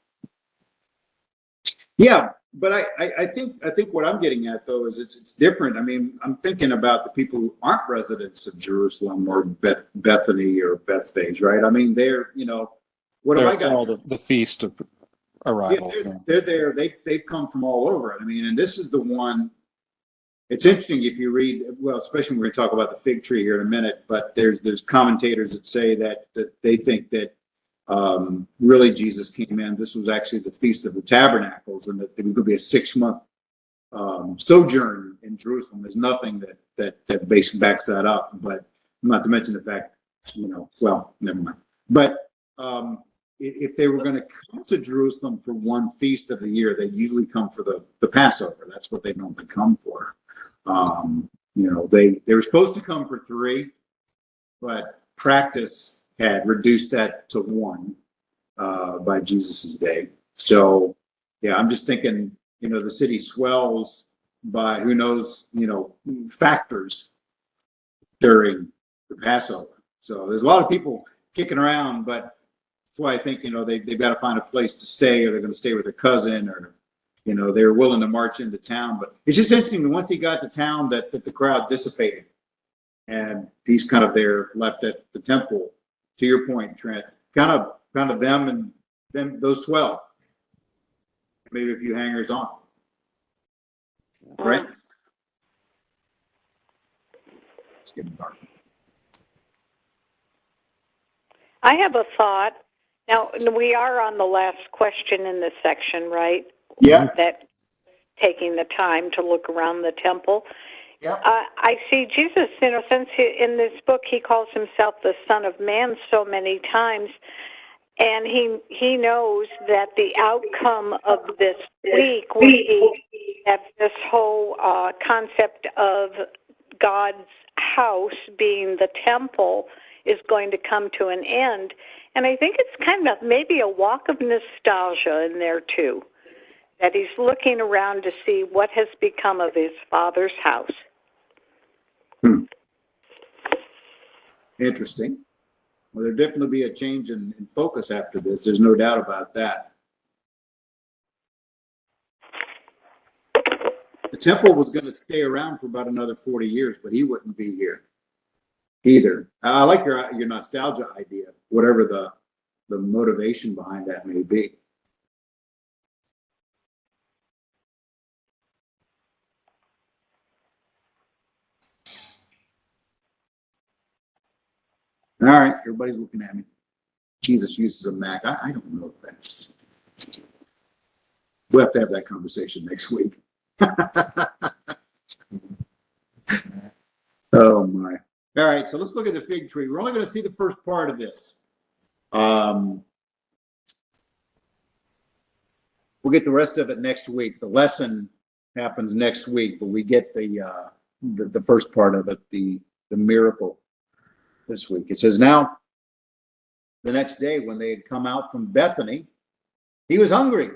Yeah, but I think what I'm getting at though is it's different. I mean, I'm thinking about the people who aren't residents of Jerusalem or Bethany or Bethphage, right? I mean, they're, you know, what have I got? The feast of arrival. Yeah, they're there. They've come from all over. I mean, and this is the one. It's interesting if you read, well, especially when we're going to talk about the fig tree here in a minute, but there's commentators that say that they think that really Jesus came in. This was actually the Feast of the Tabernacles, and that it was going to be a 6-month sojourn in Jerusalem. There's nothing that basically backs that up, but not to mention the fact, you know, well, never mind. But if they were going to come to Jerusalem for one feast of the year, they usually come for the Passover. That's what they normally come for. You know, they were supposed to come for 3, but practice had reduced that to 1 by Jesus's day. So, yeah, I'm just thinking, you know, the city swells by who knows, you know, factors during the Passover. So there's a lot of people kicking around, but that's why I think, you know, they've got to find a place to stay, or they're going to stay with a cousin, or, you know, they're willing to march into town. But it's just interesting that once he got to town that the crowd dissipated, and he's kind of there left at the temple. To your point, Trent, kind of them and them, those 12, maybe a few hangers on, right? It's getting dark. I have a thought. Now, we are on the last question in this section, right? Yeah. That taking the time to look around the temple. Yeah. I see Jesus, you know, since in this book he calls himself the Son of Man so many times, and he knows that the outcome of this week would be that this whole concept of God's house, being the temple, is going to come to an end. And I think it's kind of maybe a walk of nostalgia in there too, that he's looking around to see what has become of his father's house. Interesting. Well, there'll definitely be a change in focus after this. There's no doubt about that. The temple was going to stay around for about another 40 years, but he wouldn't be here either. I like your nostalgia idea, whatever the motivation behind that may be. All right, everybody's looking at me. Jesus uses a Mac. I don't know if that's. We'll have to have that conversation next week. Oh my. All right, so let's look at the fig tree. We're only going to see the first part of this. We'll get the rest of it next week. The lesson happens next week, but we get the first part of it, the miracle this week. It says, now the next day when they had come out from Bethany, he was hungry.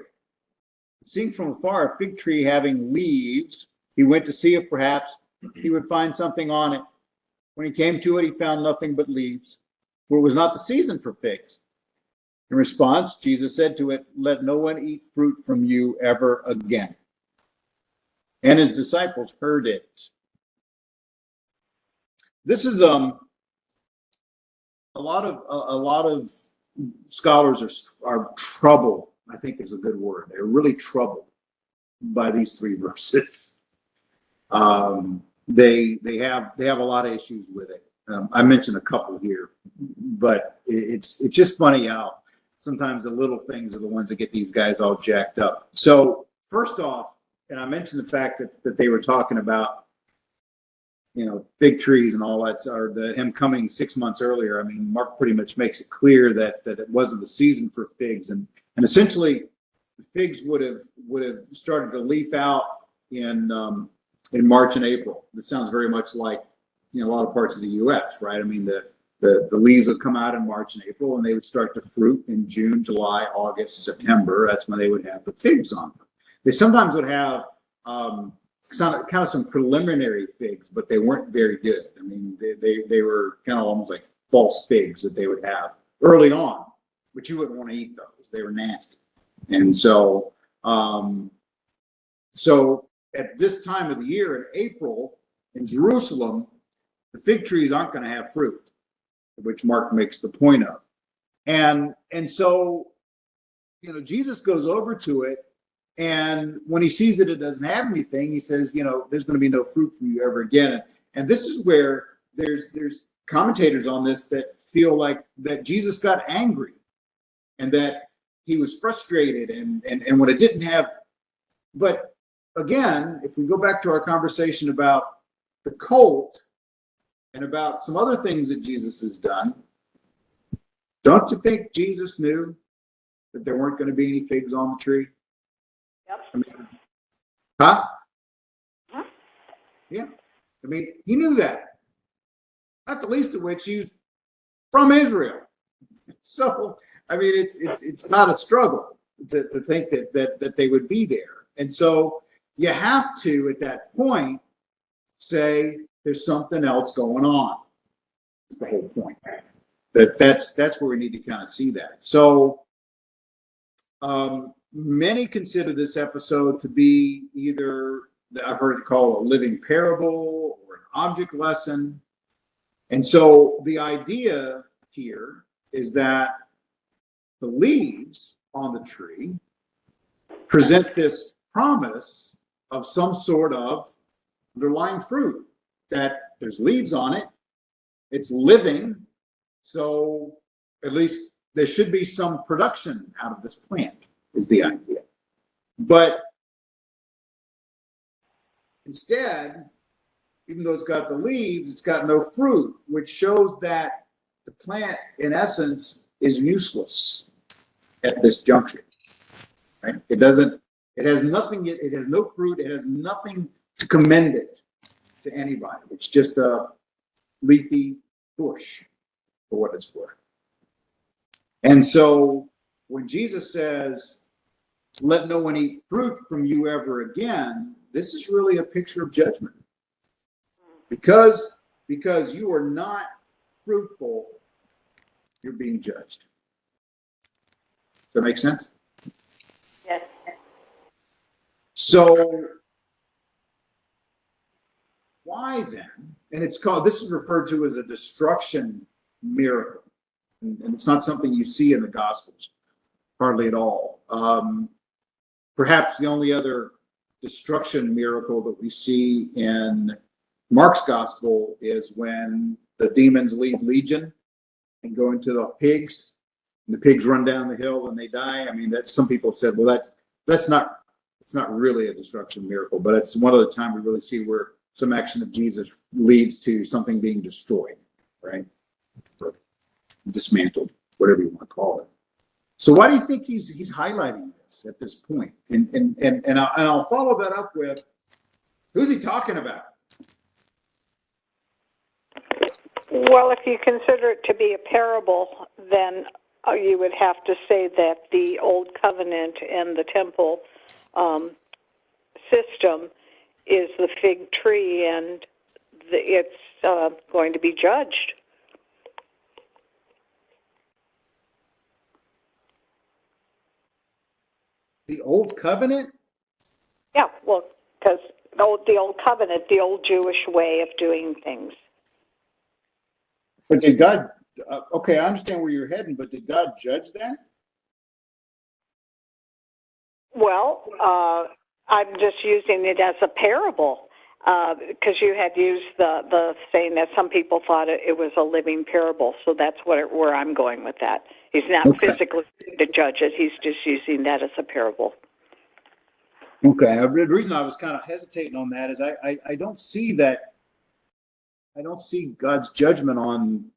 Seeing from afar a fig tree having leaves, he went to see if perhaps he would find something on it. When he came to it, he found nothing but leaves, for it was not the season for figs. In response, Jesus said to it, let no one eat fruit from you ever again. And his disciples heard it. This is a lot of scholars are troubled, I think is a good word. They're really troubled by these three verses. They have a lot of issues with it. I mentioned a couple here, but it's just funny how sometimes the little things are the ones that get these guys all jacked up. So first off, and I mentioned the fact that they were talking about, fig trees and all that, or him coming 6 months earlier. I mean, Mark pretty much makes it clear that it wasn't the season for figs, and essentially the figs would have started to leaf out in March and April. This sounds very much like a lot of parts of the U.S., right? I mean, the leaves would come out in March and April, and they would start to fruit in June, July, August, September. That's when they would have the figs on them. They sometimes would have kind of some preliminary figs, but they weren't very good. I mean, they were kind of almost like false figs that they would have early on, but you wouldn't want to eat those. They were nasty. And so at this time of the year in April in Jerusalem, the fig trees aren't going to have fruit, which Mark makes the point of. And so, Jesus goes over to it, and when he sees that it doesn't have anything, he says, there's going to be no fruit from you ever again. And this is where there's commentators on this that feel like that Jesus got angry and that he was frustrated and when it didn't have. But again, if we go back to our conversation about the colt and about some other things that Jesus has done, don't you think Jesus knew that there weren't going to be any figs on the tree? Yep. I mean, huh? Huh? Yeah. I mean, he knew that. Not the least of which he's from Israel. So, I mean, it's not a struggle to think that they would be there. And so you have to, at that point, say there's something else going on. That's the whole point. That's where we need to kind of see that. So many consider this episode to be either, I've heard it called a living parable or an object lesson. And so the idea here is that the leaves on the tree present this promise of some sort of underlying fruit, that there's leaves on it, it's living, so at least there should be some production out of this plant, is the idea. But instead, even though it's got the leaves, it's got no fruit, which shows that the plant, in essence, is useless at this juncture. Right? It has nothing, it has no fruit, it has nothing to commend it to anybody. It's just a leafy bush, for what it's worth. And so when Jesus says, let no one eat fruit from you ever again, this is really a picture of judgment. Because you are not fruitful, you're being judged. Does that make sense? Yes. So why then? And this is referred to as a destruction miracle. And it's not something you see in the Gospels, hardly at all. Perhaps the only other destruction miracle that we see in Mark's Gospel is when the demons leave Legion and go into the pigs, and the pigs run down the hill and they die. I mean, some people said, well, it's not really a destruction miracle, but it's one of the times we really see where some action of Jesus leads to something being destroyed, right? Or dismantled, whatever you want to call it. So why do you think he's highlighting this at this point? And I'll follow that up with, who's he talking about? Well, if you consider it to be a parable, then you would have to say that the Old Covenant and the temple system is the fig tree, and it's going to be judged. The Old Covenant? Yeah, well, because the Old Covenant, the old Jewish way of doing things. But did God, okay, I understand where you're heading, but did God judge that? Well, I'm just using it as a parable because you had used the saying that some people thought it was a living parable, so that's where I'm going with that. He's not physically to judge it; he's just using that as a parable. Okay, the reason I was kind of hesitating on that is I don't see that. I don't see God's judgment on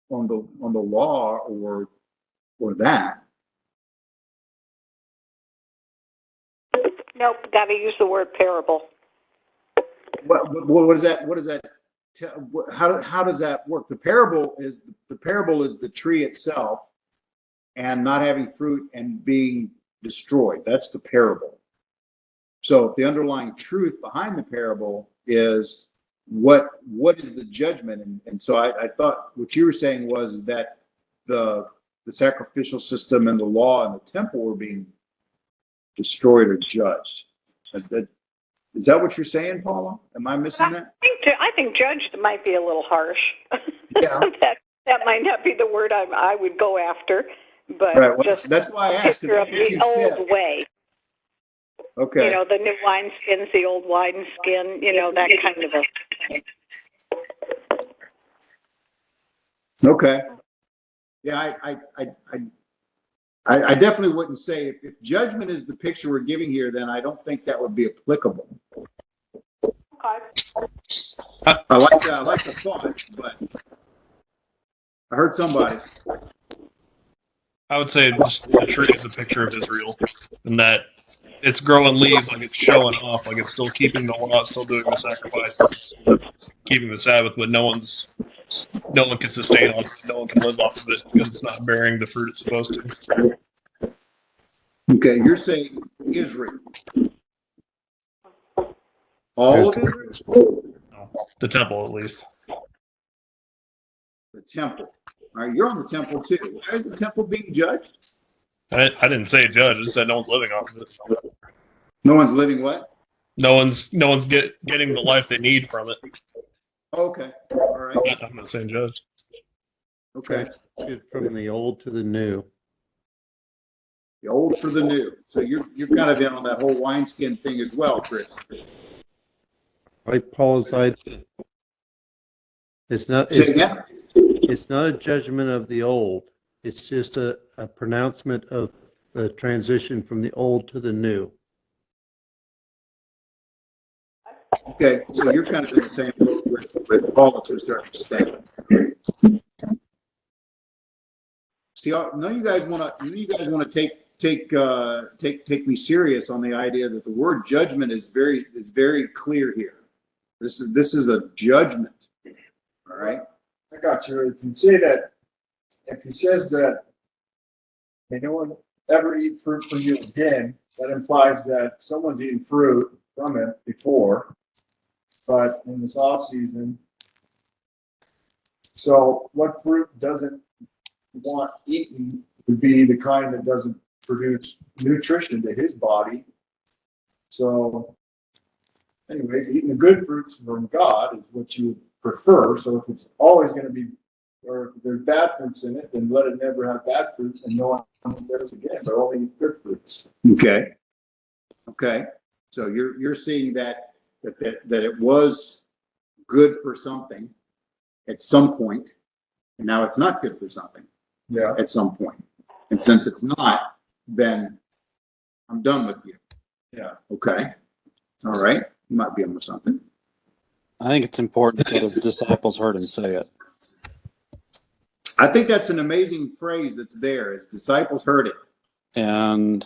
the law or that. Nope, got to use the word parable. What is that? What is that? How does that work? The parable is the tree itself and not having fruit and being destroyed. That's the parable. So if the underlying truth behind the parable is what is the judgment? And so I thought what you were saying was that the sacrificial system and the law and the temple were being destroyed or judged. Is that what you're saying, Paula? Am I missing that? I think judged might be a little harsh. Yeah. that might not be the word I would go after, but right. Well, that's why I asked. Picture of the old way. Okay. You know, the new wineskins, the old wineskin, that kind of a. Okay. Yeah, I definitely wouldn't say if judgment is the picture we're giving here, then I don't think that would be applicable. Okay. I like the thought, but I heard somebody. I would say just the tree is a picture of Israel, and that it's growing leaves, like it's showing off, like it's still keeping the law, still doing the sacrifices, it's keeping the Sabbath, but no one can sustain on it, no one can live off of it because it's not bearing the fruit it's supposed to. Okay, you're saying Israel. All of Israel? The temple, at least. The temple. All right, you're on the temple too. Why is the temple being judged? I didn't say judge. I just said no one's living off of it. No one's living what? No one's getting the life they need from it. Okay. All right. I'm not saying judge. Okay. From the old to the new. The old for the new. So you're kind of in on that whole wineskin thing as well, Chris. Like Paul's idea. It's not a judgment of the old. It's just a pronouncement of the transition from the old to the new. Okay, so you're kind of in the same boat with Paul to a certain extent. See, none of you guys want to take me serious on the idea that the word judgment is very clear here. This is a judgment. All right. I got you. If you say that, if he says that, may no one ever eat fruit from you again, that implies that someone's eaten fruit from it before, but in this off season. So what fruit doesn't want eaten would be the kind that doesn't produce nutrition to his body. So anyways, eating the good fruits from God is what you prefer. So if it's always going to be, or if there's bad fruits in it, then let it never have bad fruits and no one eats again, but only good fruits. Okay. Okay. So you're seeing that it was good for something at some point, and now it's not good for something Yeah. at some point. And since it's not, then I'm done with you. Yeah. Okay. All right. You might be onto something. I think it's important that his disciples heard him say it. I think that's an amazing phrase that's there. His disciples heard it. And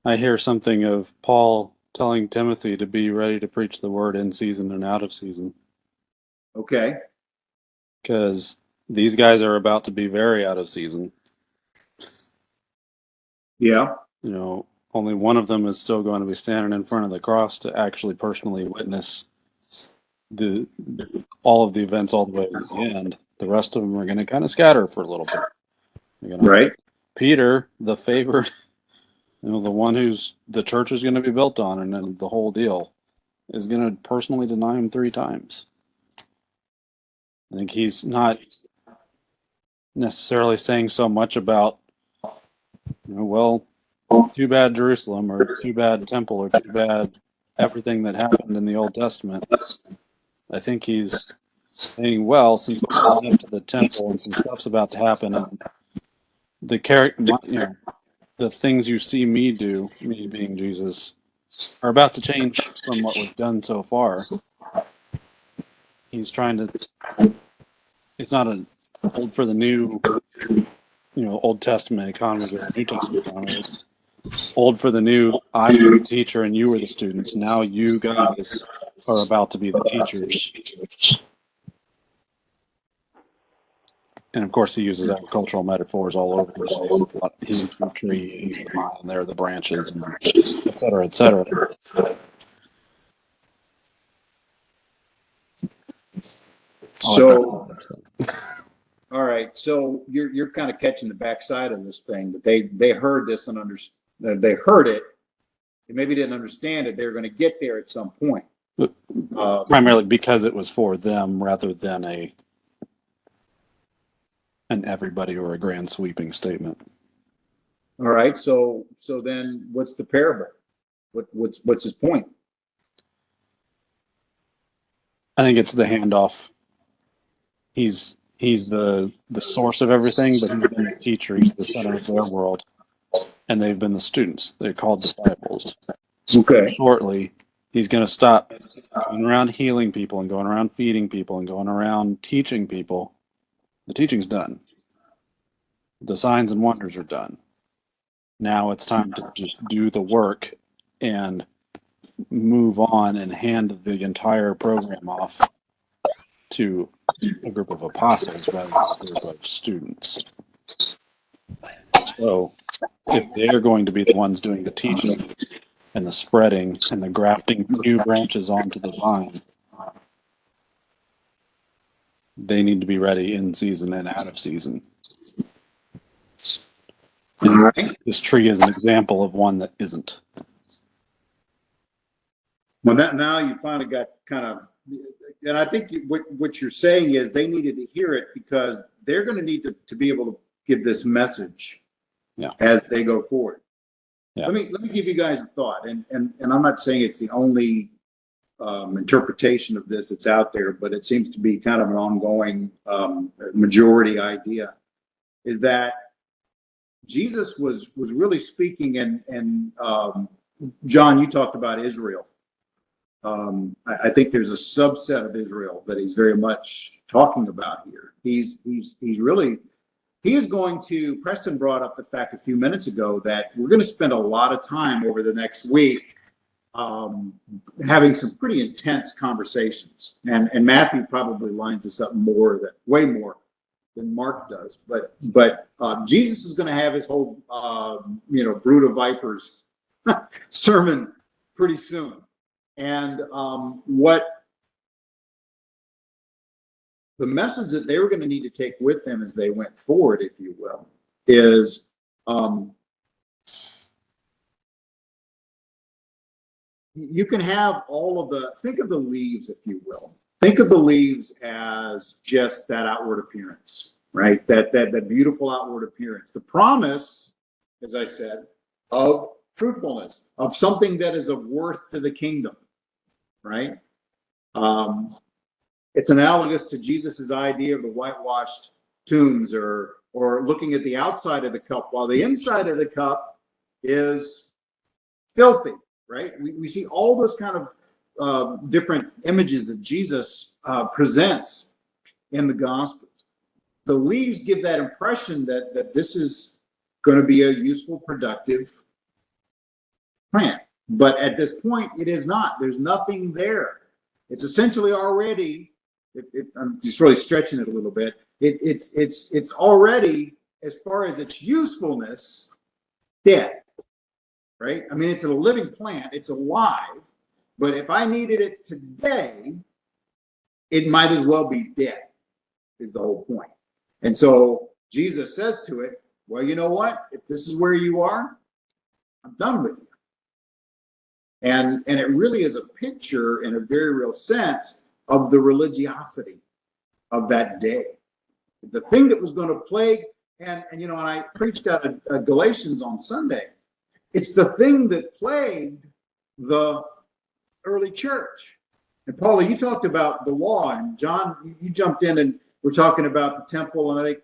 I hear something of Paul telling Timothy to be ready to preach the word in season and out of season. Okay. Because these guys are about to be very out of season. Yeah. You know, only one of them is still going to be standing in front of the cross to actually personally witness all of the events all the way to the end. The rest of them are going to kind of scatter for a little bit. You know, Right. Peter, the favored, the one who's the church is going to be built on, and then the whole deal, is going to personally deny him 3 times. I think he's not necessarily saying so much about, well, too bad Jerusalem, or too bad Temple, or too bad everything that happened in the Old Testament. I think he's saying, well, since we're going up to the temple and some stuff's about to happen, and the the things you see me do, me being Jesus, are about to change from what we've done so far. He's trying to. It's not an old for the new, Old Testament economy or New Testament economy. It's old for the new. I was the teacher and you were the students. Now you guys are about to be the teachers. And of course, he uses agricultural metaphors all over the place. He's the tree, he's the vine, they're the branches, and et cetera, et cetera. So, all right. So you're kind of catching the backside of this thing, but they heard this and they heard it. They maybe didn't understand it. They were going to get there at some point. Primarily because it was for them rather than an everybody or a grand sweeping statement. All right. So then what's the parable? What's his point? I think it's the handoff. He's the source of everything, but he's been the teacher. He's the center of their world, and they've been the students. They're called disciples. Okay. Shortly, he's going to stop going around healing people and going around feeding people and going around teaching people. The teaching's done. The signs and wonders are done. Now it's time to just do the work and move on and hand the entire program off to a group of apostles rather than a group of students. So if they're going to be the ones doing the teaching and the spreading and the grafting new branches onto the vine, they need to be ready in season and out of season. And this tree is an example of one that isn't. Well, now you finally got kind of, and I think what you're saying is they needed to hear it because they're going to need to be able to give this message as they go forward. Yeah. Let me give you guys a thought, and I'm not saying it's the only interpretation of this that's out there, but it seems to be kind of an ongoing majority idea, is that Jesus was really speaking, and John, you talked about Israel. I think there's a subset of Israel that he's very much talking about here. He is going to, Preston brought up the fact a few minutes ago that we're going to spend a lot of time over the next week having some pretty intense conversations. And Matthew probably lines this up way more than Mark does. But Jesus is going to have his whole, brood of vipers sermon pretty soon. And what the message that they were going to need to take with them as they went forward, if you will, is you can have think of the leaves, if you will. Think of the leaves as just that outward appearance, right? That beautiful outward appearance. The promise, as I said, of fruitfulness, of something that is of worth to the kingdom, right? It's analogous to Jesus's idea of the whitewashed tombs, or looking at the outside of the cup while the inside of the cup is filthy, right? We see all those kind of different images that Jesus presents in the Gospels. The leaves give that impression that this is going to be a useful, productive plant. But at this point, it is not. There's nothing there. It's essentially already, I'm just really stretching it a little bit, it's already, as far as its usefulness, dead, right? I mean, it's a living plant. It's alive. But if I needed it today, it might as well be dead, is the whole point. And so Jesus says to it, well, you know what? If this is where you are, I'm done with you. And it really is a picture, in a very real sense, of the religiosity of that day. The thing that was going to plague, and I preached out of Galatians on Sunday, it's the thing that plagued the early church. And Paula, you talked about the law, and John, you jumped in and we're talking about the temple, and I think,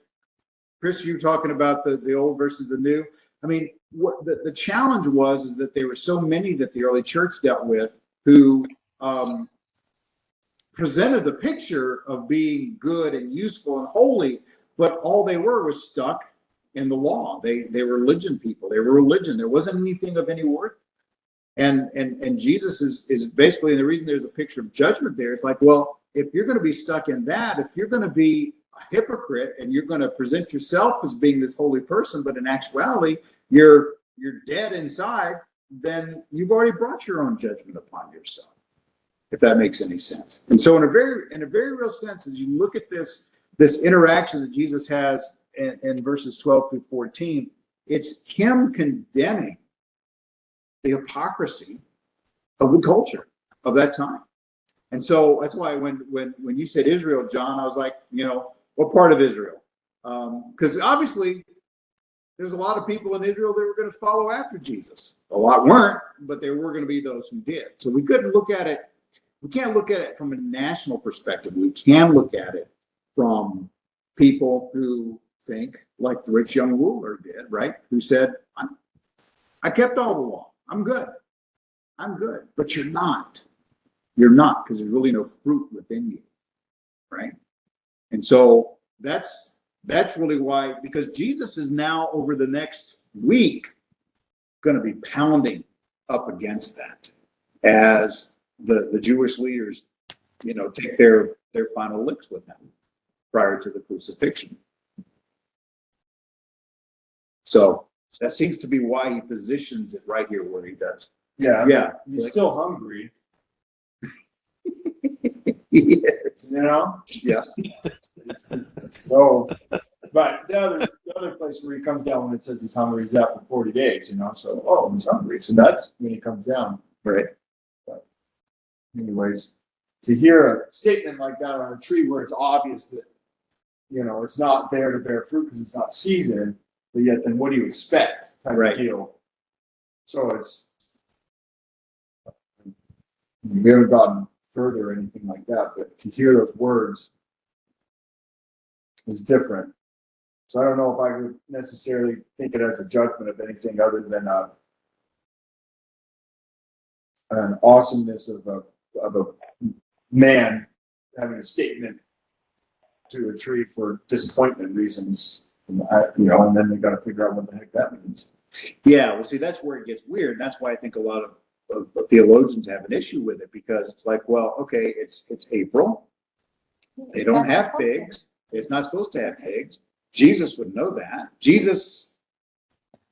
Chris, you were talking about the old versus the new. I mean, what the challenge is that there were so many that the early church dealt with who presented the picture of being good and useful and holy, but all they were was stuck in the law. They were religion people. They were religion. There wasn't anything of any worth. And Jesus is basically, and the reason there's a picture of judgment there, it's like, well, if you're going to be stuck in that, if you're going to be a hypocrite and you're going to present yourself as being this holy person, but in actuality, you're dead inside, then you've already brought your own judgment upon yourself, if that makes any sense. And so in a very real sense, as you look at this interaction that Jesus has in verses 12 through 14, it's him condemning the hypocrisy of the culture of that time. And so that's why when you said Israel, John, I was like, what part of Israel? Because obviously there's a lot of people in Israel that were going to follow after Jesus. A lot weren't, but there were going to be those who did. So we couldn't look at it. We can't look at it from a national perspective. We can look at it from people who think like the rich young ruler did, right? Who said, I kept all the law. I'm good. But you're not. You're not, because there's really no fruit within you, right? And so that's really why, because Jesus is now, over the next week, going to be pounding up against that as the Jewish leaders, take their final licks with him prior to the crucifixion. So that seems to be why he positions it right here where he does. Yeah. He's still hungry. Yes. Yeah. So, but the other place where he comes down when it says he's hungry is after 40 days, so, he's hungry. So that's when he comes down. Right. But anyways, to hear a statement like that on a tree where it's obvious that, it's not there to bear fruit because it's not seasoned, but yet then what do you expect type of deal? So it's, we haven't gotten further or anything like that, but to hear those words is different. So I don't know if I would necessarily think it as a judgment of anything other than an awesomeness of a man having a statement to a tree for disappointment reasons, and then they got to figure out what the heck that means. Yeah, well, see, that's where it gets weird. That's why I think a lot of theologians have an issue with it because it's like, well, okay, it's April. They don't have figs. It's not supposed to have figs. Jesus would know that. Jesus,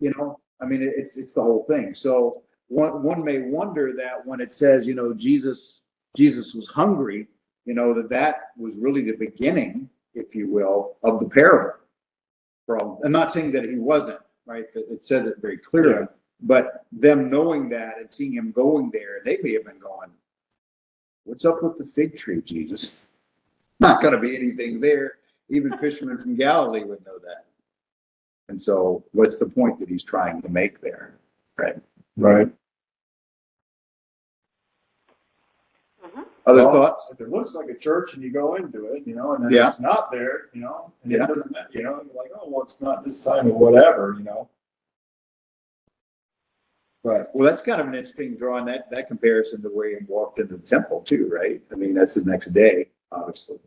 I mean, it's the whole thing. So one may wonder that when it says, Jesus was hungry, that was really the beginning, if you will, of the parable. I'm not saying that he wasn't, right? It says it very clearly. But them knowing that and seeing him going there, they may have been going, what's up with the fig tree, Jesus? Not going to be anything there. Even fishermen from Galilee would know that. And so what's the point that he's trying to make there? Right. Right. Other thoughts? If it looks like a church and you go into it, and then Yeah. it's not there, and Yeah. it doesn't matter, you're like, oh, well, it's not this time or whatever, Right. Well, that's kind of an interesting drawing that comparison to where he walked into the temple too, right? I mean, that's the next day, obviously.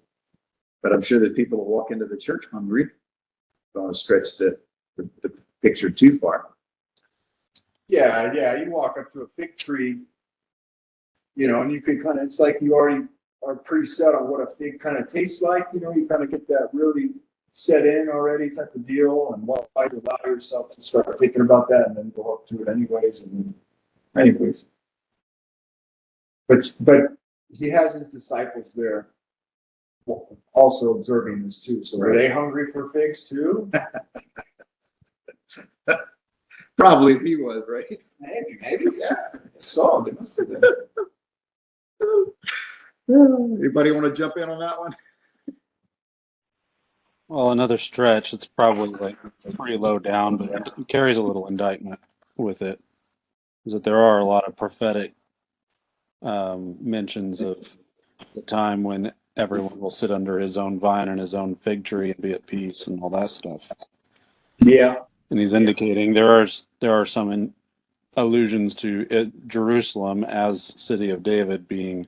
But I'm sure that people will walk into the church hungry. Don't want to stretch the picture too far. Yeah, you walk up to a fig tree, and you could kind of, it's like you already are preset on what a fig kind of tastes like, you kind of get that really set in already type of deal, and why to allow yourself to start thinking about that and then go up to it anyways. But he has his disciples there also observing this too. So were they hungry for figs too? Probably if he was, right? Maybe, yeah. So they must have been. Anybody want to jump in on that one? Well, another stretch. It's probably like pretty low down, but it carries a little indictment with it. Is that there are a lot of prophetic mentions of the time when everyone will sit under his own vine and his own fig tree and be at peace and all that stuff. Yeah. And he's indicating there are some allusions to Jerusalem as city of David being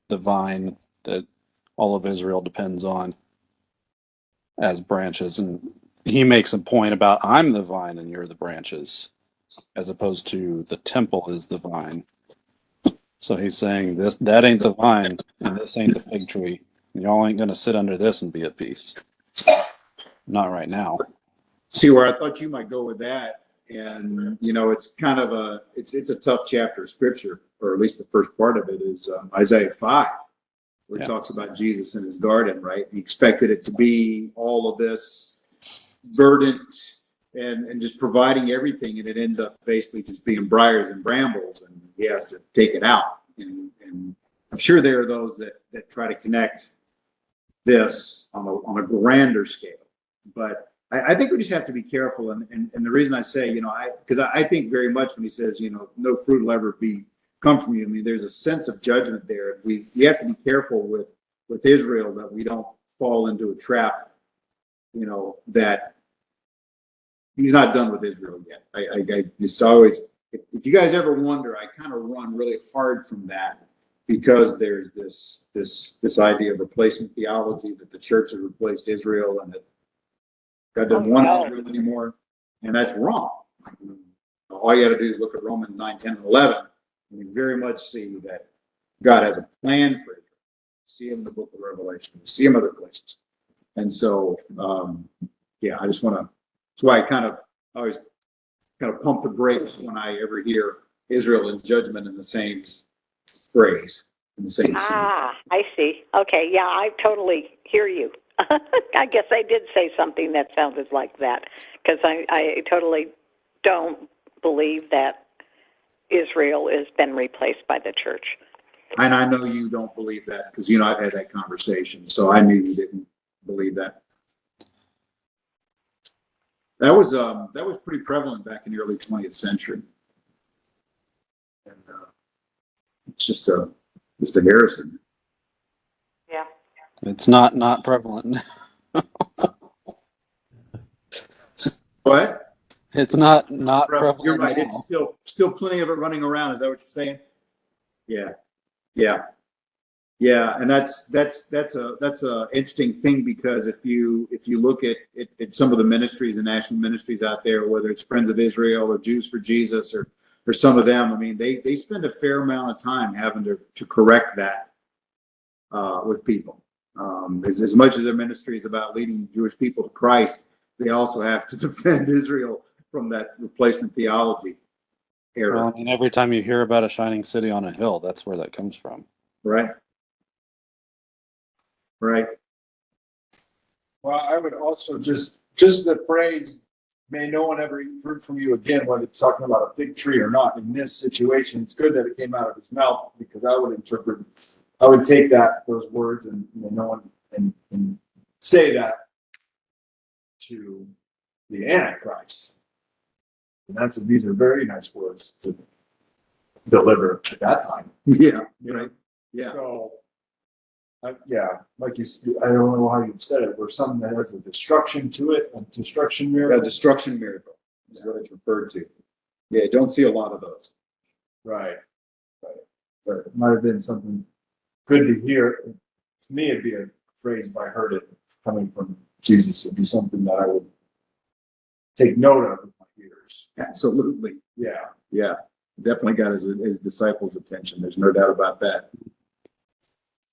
the vine that all of Israel depends on as branches. And he makes a point about I'm the vine and you're the branches, as opposed to the temple is the vine. So he's saying that ain't the vine and this ain't the fig tree. And y'all ain't going to sit under this and be at peace. Not right now. See where I thought you might go with that. And, it's kind of it's a tough chapter of scripture, or at least the first part of it is Isaiah 5, where it talks about Jesus in his garden, right? He expected it to be all of this verdant and just providing everything. And it ends up basically just being briars and brambles, and he has to take it out. And I'm sure there are those that try to connect this on a grander scale. But I think we just have to be careful. And the reason I say, because I think very much when he says, no fruit will ever come from you. I mean, there's a sense of judgment there. We have to be careful with Israel that we don't fall into a trap, that he's not done with Israel yet. I just always, if you guys ever wonder, I kind of run really hard from that, because there's this idea of replacement theology, that the church has replaced Israel and that God doesn't want Israel anymore, and that's wrong. All you got to do is look at Romans 9, 10, and 11, and you very much see that God has a plan for Israel. See him in the book of Revelation. See him other places. And so, I just want to, that's why I always kind of pump the brakes when I ever hear Israel in judgment in the same phrase, in the same scene. I see. Okay, yeah, I totally hear you. I guess I did say something that sounded like that, because I totally don't believe that Israel has been replaced by the church. And I know you don't believe that, because I've had that conversation, so I knew you didn't believe that. That was pretty prevalent back in the early 20th century, and it's just a heresy. Yeah. It's not prevalent. What? It's not prevalent. You're right. now. It's still plenty of it running around. Is that what you're saying? Yeah. And that's a interesting thing, because if you look at some of the ministries and national ministries out there, whether it's Friends of Israel or Jews for Jesus or for some of them. I mean, they spend a fair amount of time having to correct that with people. As much as their ministry is about leading Jewish people to Christ, they also have to defend Israel from that replacement theology era. Well, I mean, every time you hear about a shining city on a hill, that's where that comes from. Right. Right. Well, I would also just the phrase, may no one ever eat fruit from you again, whether it's talking about a fig tree or not. In this situation, it's good that it came out of his mouth, because I would take those words and no one and say that to the Antichrist. And these are very nice words to deliver at that time. Yeah. You know? Right. Yeah. So, like you, I don't know how you said it, where something that has a destruction to it, a destruction A miracle. destruction miracle is what it's referred to. Yeah, don't see a lot of those. Right. But it might have been something good to hear. To me, it'd be a phrase, if I heard it coming from Jesus, it'd be something that I would take note of with my ears. Absolutely. Yeah. Yeah. Definitely got his disciples' attention. There's no doubt about that.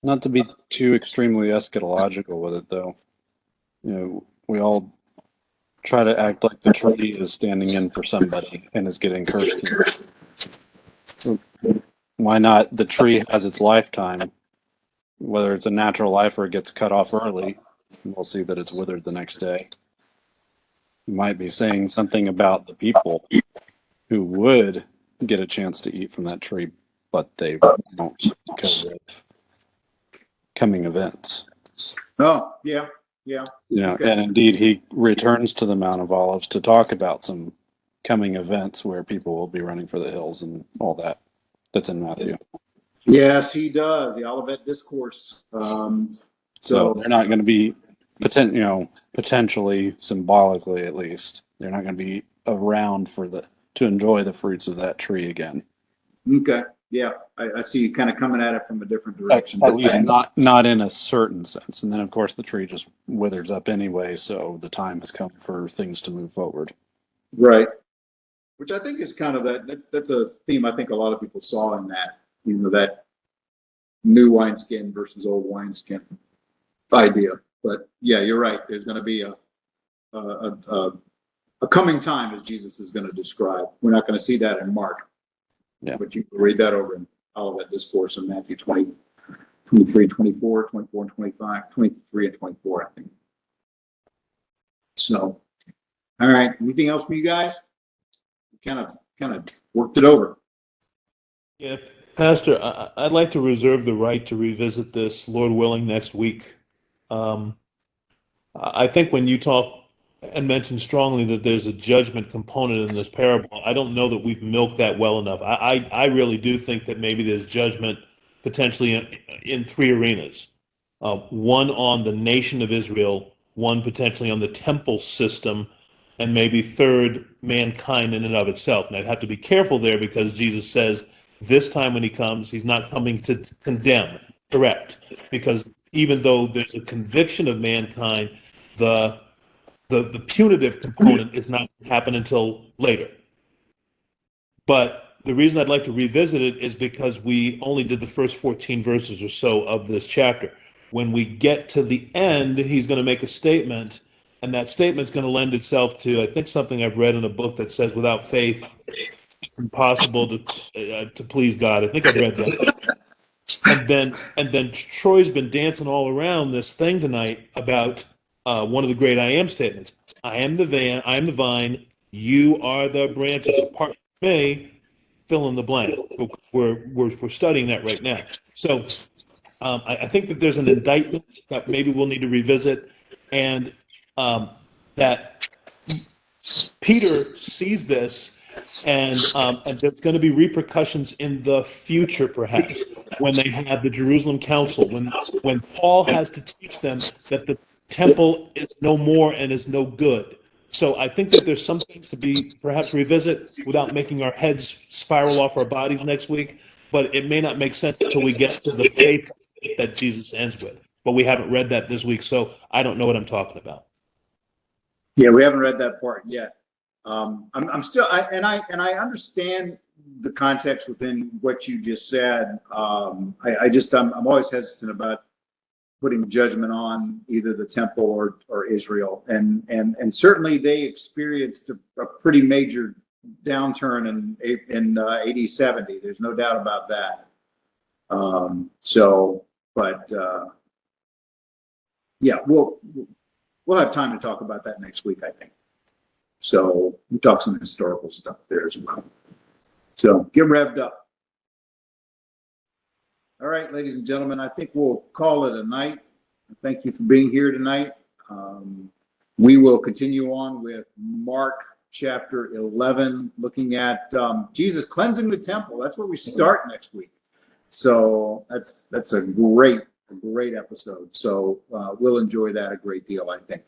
Not to be too extremely eschatological with it, though. We all try to act like the tree is standing in for somebody and is getting cursed. Why not? The tree has its lifetime. Whether it's a natural life or it gets cut off early, we'll see that it's withered the next day. You might be saying something about the people who would get a chance to eat from that tree, but they won't because of coming events. Oh, yeah. And indeed he returns to the Mount of Olives to talk about some coming events where people will be running for the hills and all that. That's in Matthew. Yes, he does. The Olivet Discourse. So they're not going to be potentially, symbolically at least, they're not going to be around to enjoy the fruits of that tree again. Okay. Yeah, I see you kind of coming at it from a different direction. At least not in a certain sense. And then, of course, the tree just withers up anyway, so the time has come for things to move forward. Right. Which I think is kind of that's a theme I think a lot of people saw in that, that new wineskin versus old wineskin idea. But yeah, you're right. There's going to be a coming time, as Jesus is going to describe. We're not going to see that in Mark. Yeah. But you can read that over in Olivet Discourse in Matthew 20, 23, 24, 24, and 25, 23 and 24, I think. So, all right. Anything else from you guys? Kind of worked it over. Yeah, Pastor, I'd like to reserve the right to revisit this, Lord willing, next week. I think when you talk and mention strongly that there's a judgment component in this parable, I don't know that we've milked that well enough. I really do think that maybe there's judgment potentially in three arenas. One on the nation of Israel, one potentially on the temple system, and maybe third, mankind in and of itself. And I'd have to be careful there because Jesus says this time when he comes, he's not coming to condemn, correct? Because even though there's a conviction of mankind, the punitive component is not going to happen until later. But the reason I'd like to revisit it is because we only did the first 14 verses or so of this chapter. When we get to the end, he's going to make a statement, and that statement's going to lend itself to, I think, something I've read in a book that says, without faith, it's impossible to please God. I think I've read that. And then Troy's been dancing all around this thing tonight about one of the great I am statements. I am the vine, you are the branches. Apart from me, fill in the blank. We're studying that right now. So I think that there's an indictment that maybe we'll need to revisit, and that Peter sees this, and there's going to be repercussions in the future, perhaps, when they have the Jerusalem Council, when Paul has to teach them that the temple is no more and is no good. So I think that there's some things to be perhaps revisit without making our heads spiral off our bodies next week, but it may not make sense until we get to the faith that Jesus ends with. But we haven't read that this week, so I don't know what I'm talking about. Yeah, we haven't read that part yet. I'm still, I understand the context within what you just said. I'm always hesitant about putting judgment on either the temple or Israel, and certainly they experienced a pretty major downturn in AD 70. There's no doubt about that. Yeah, we'll have time to talk about that next week, I think. So we'll talk some historical stuff there as well. So get revved up. All right, ladies and gentlemen, I think we'll call it a night. Thank you for being here tonight. We will continue on with Mark chapter 11, looking at Jesus cleansing the temple. That's where we start next week. So that's a great episode. So we'll enjoy that a great deal, I think.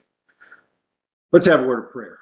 Let's have a word of prayer.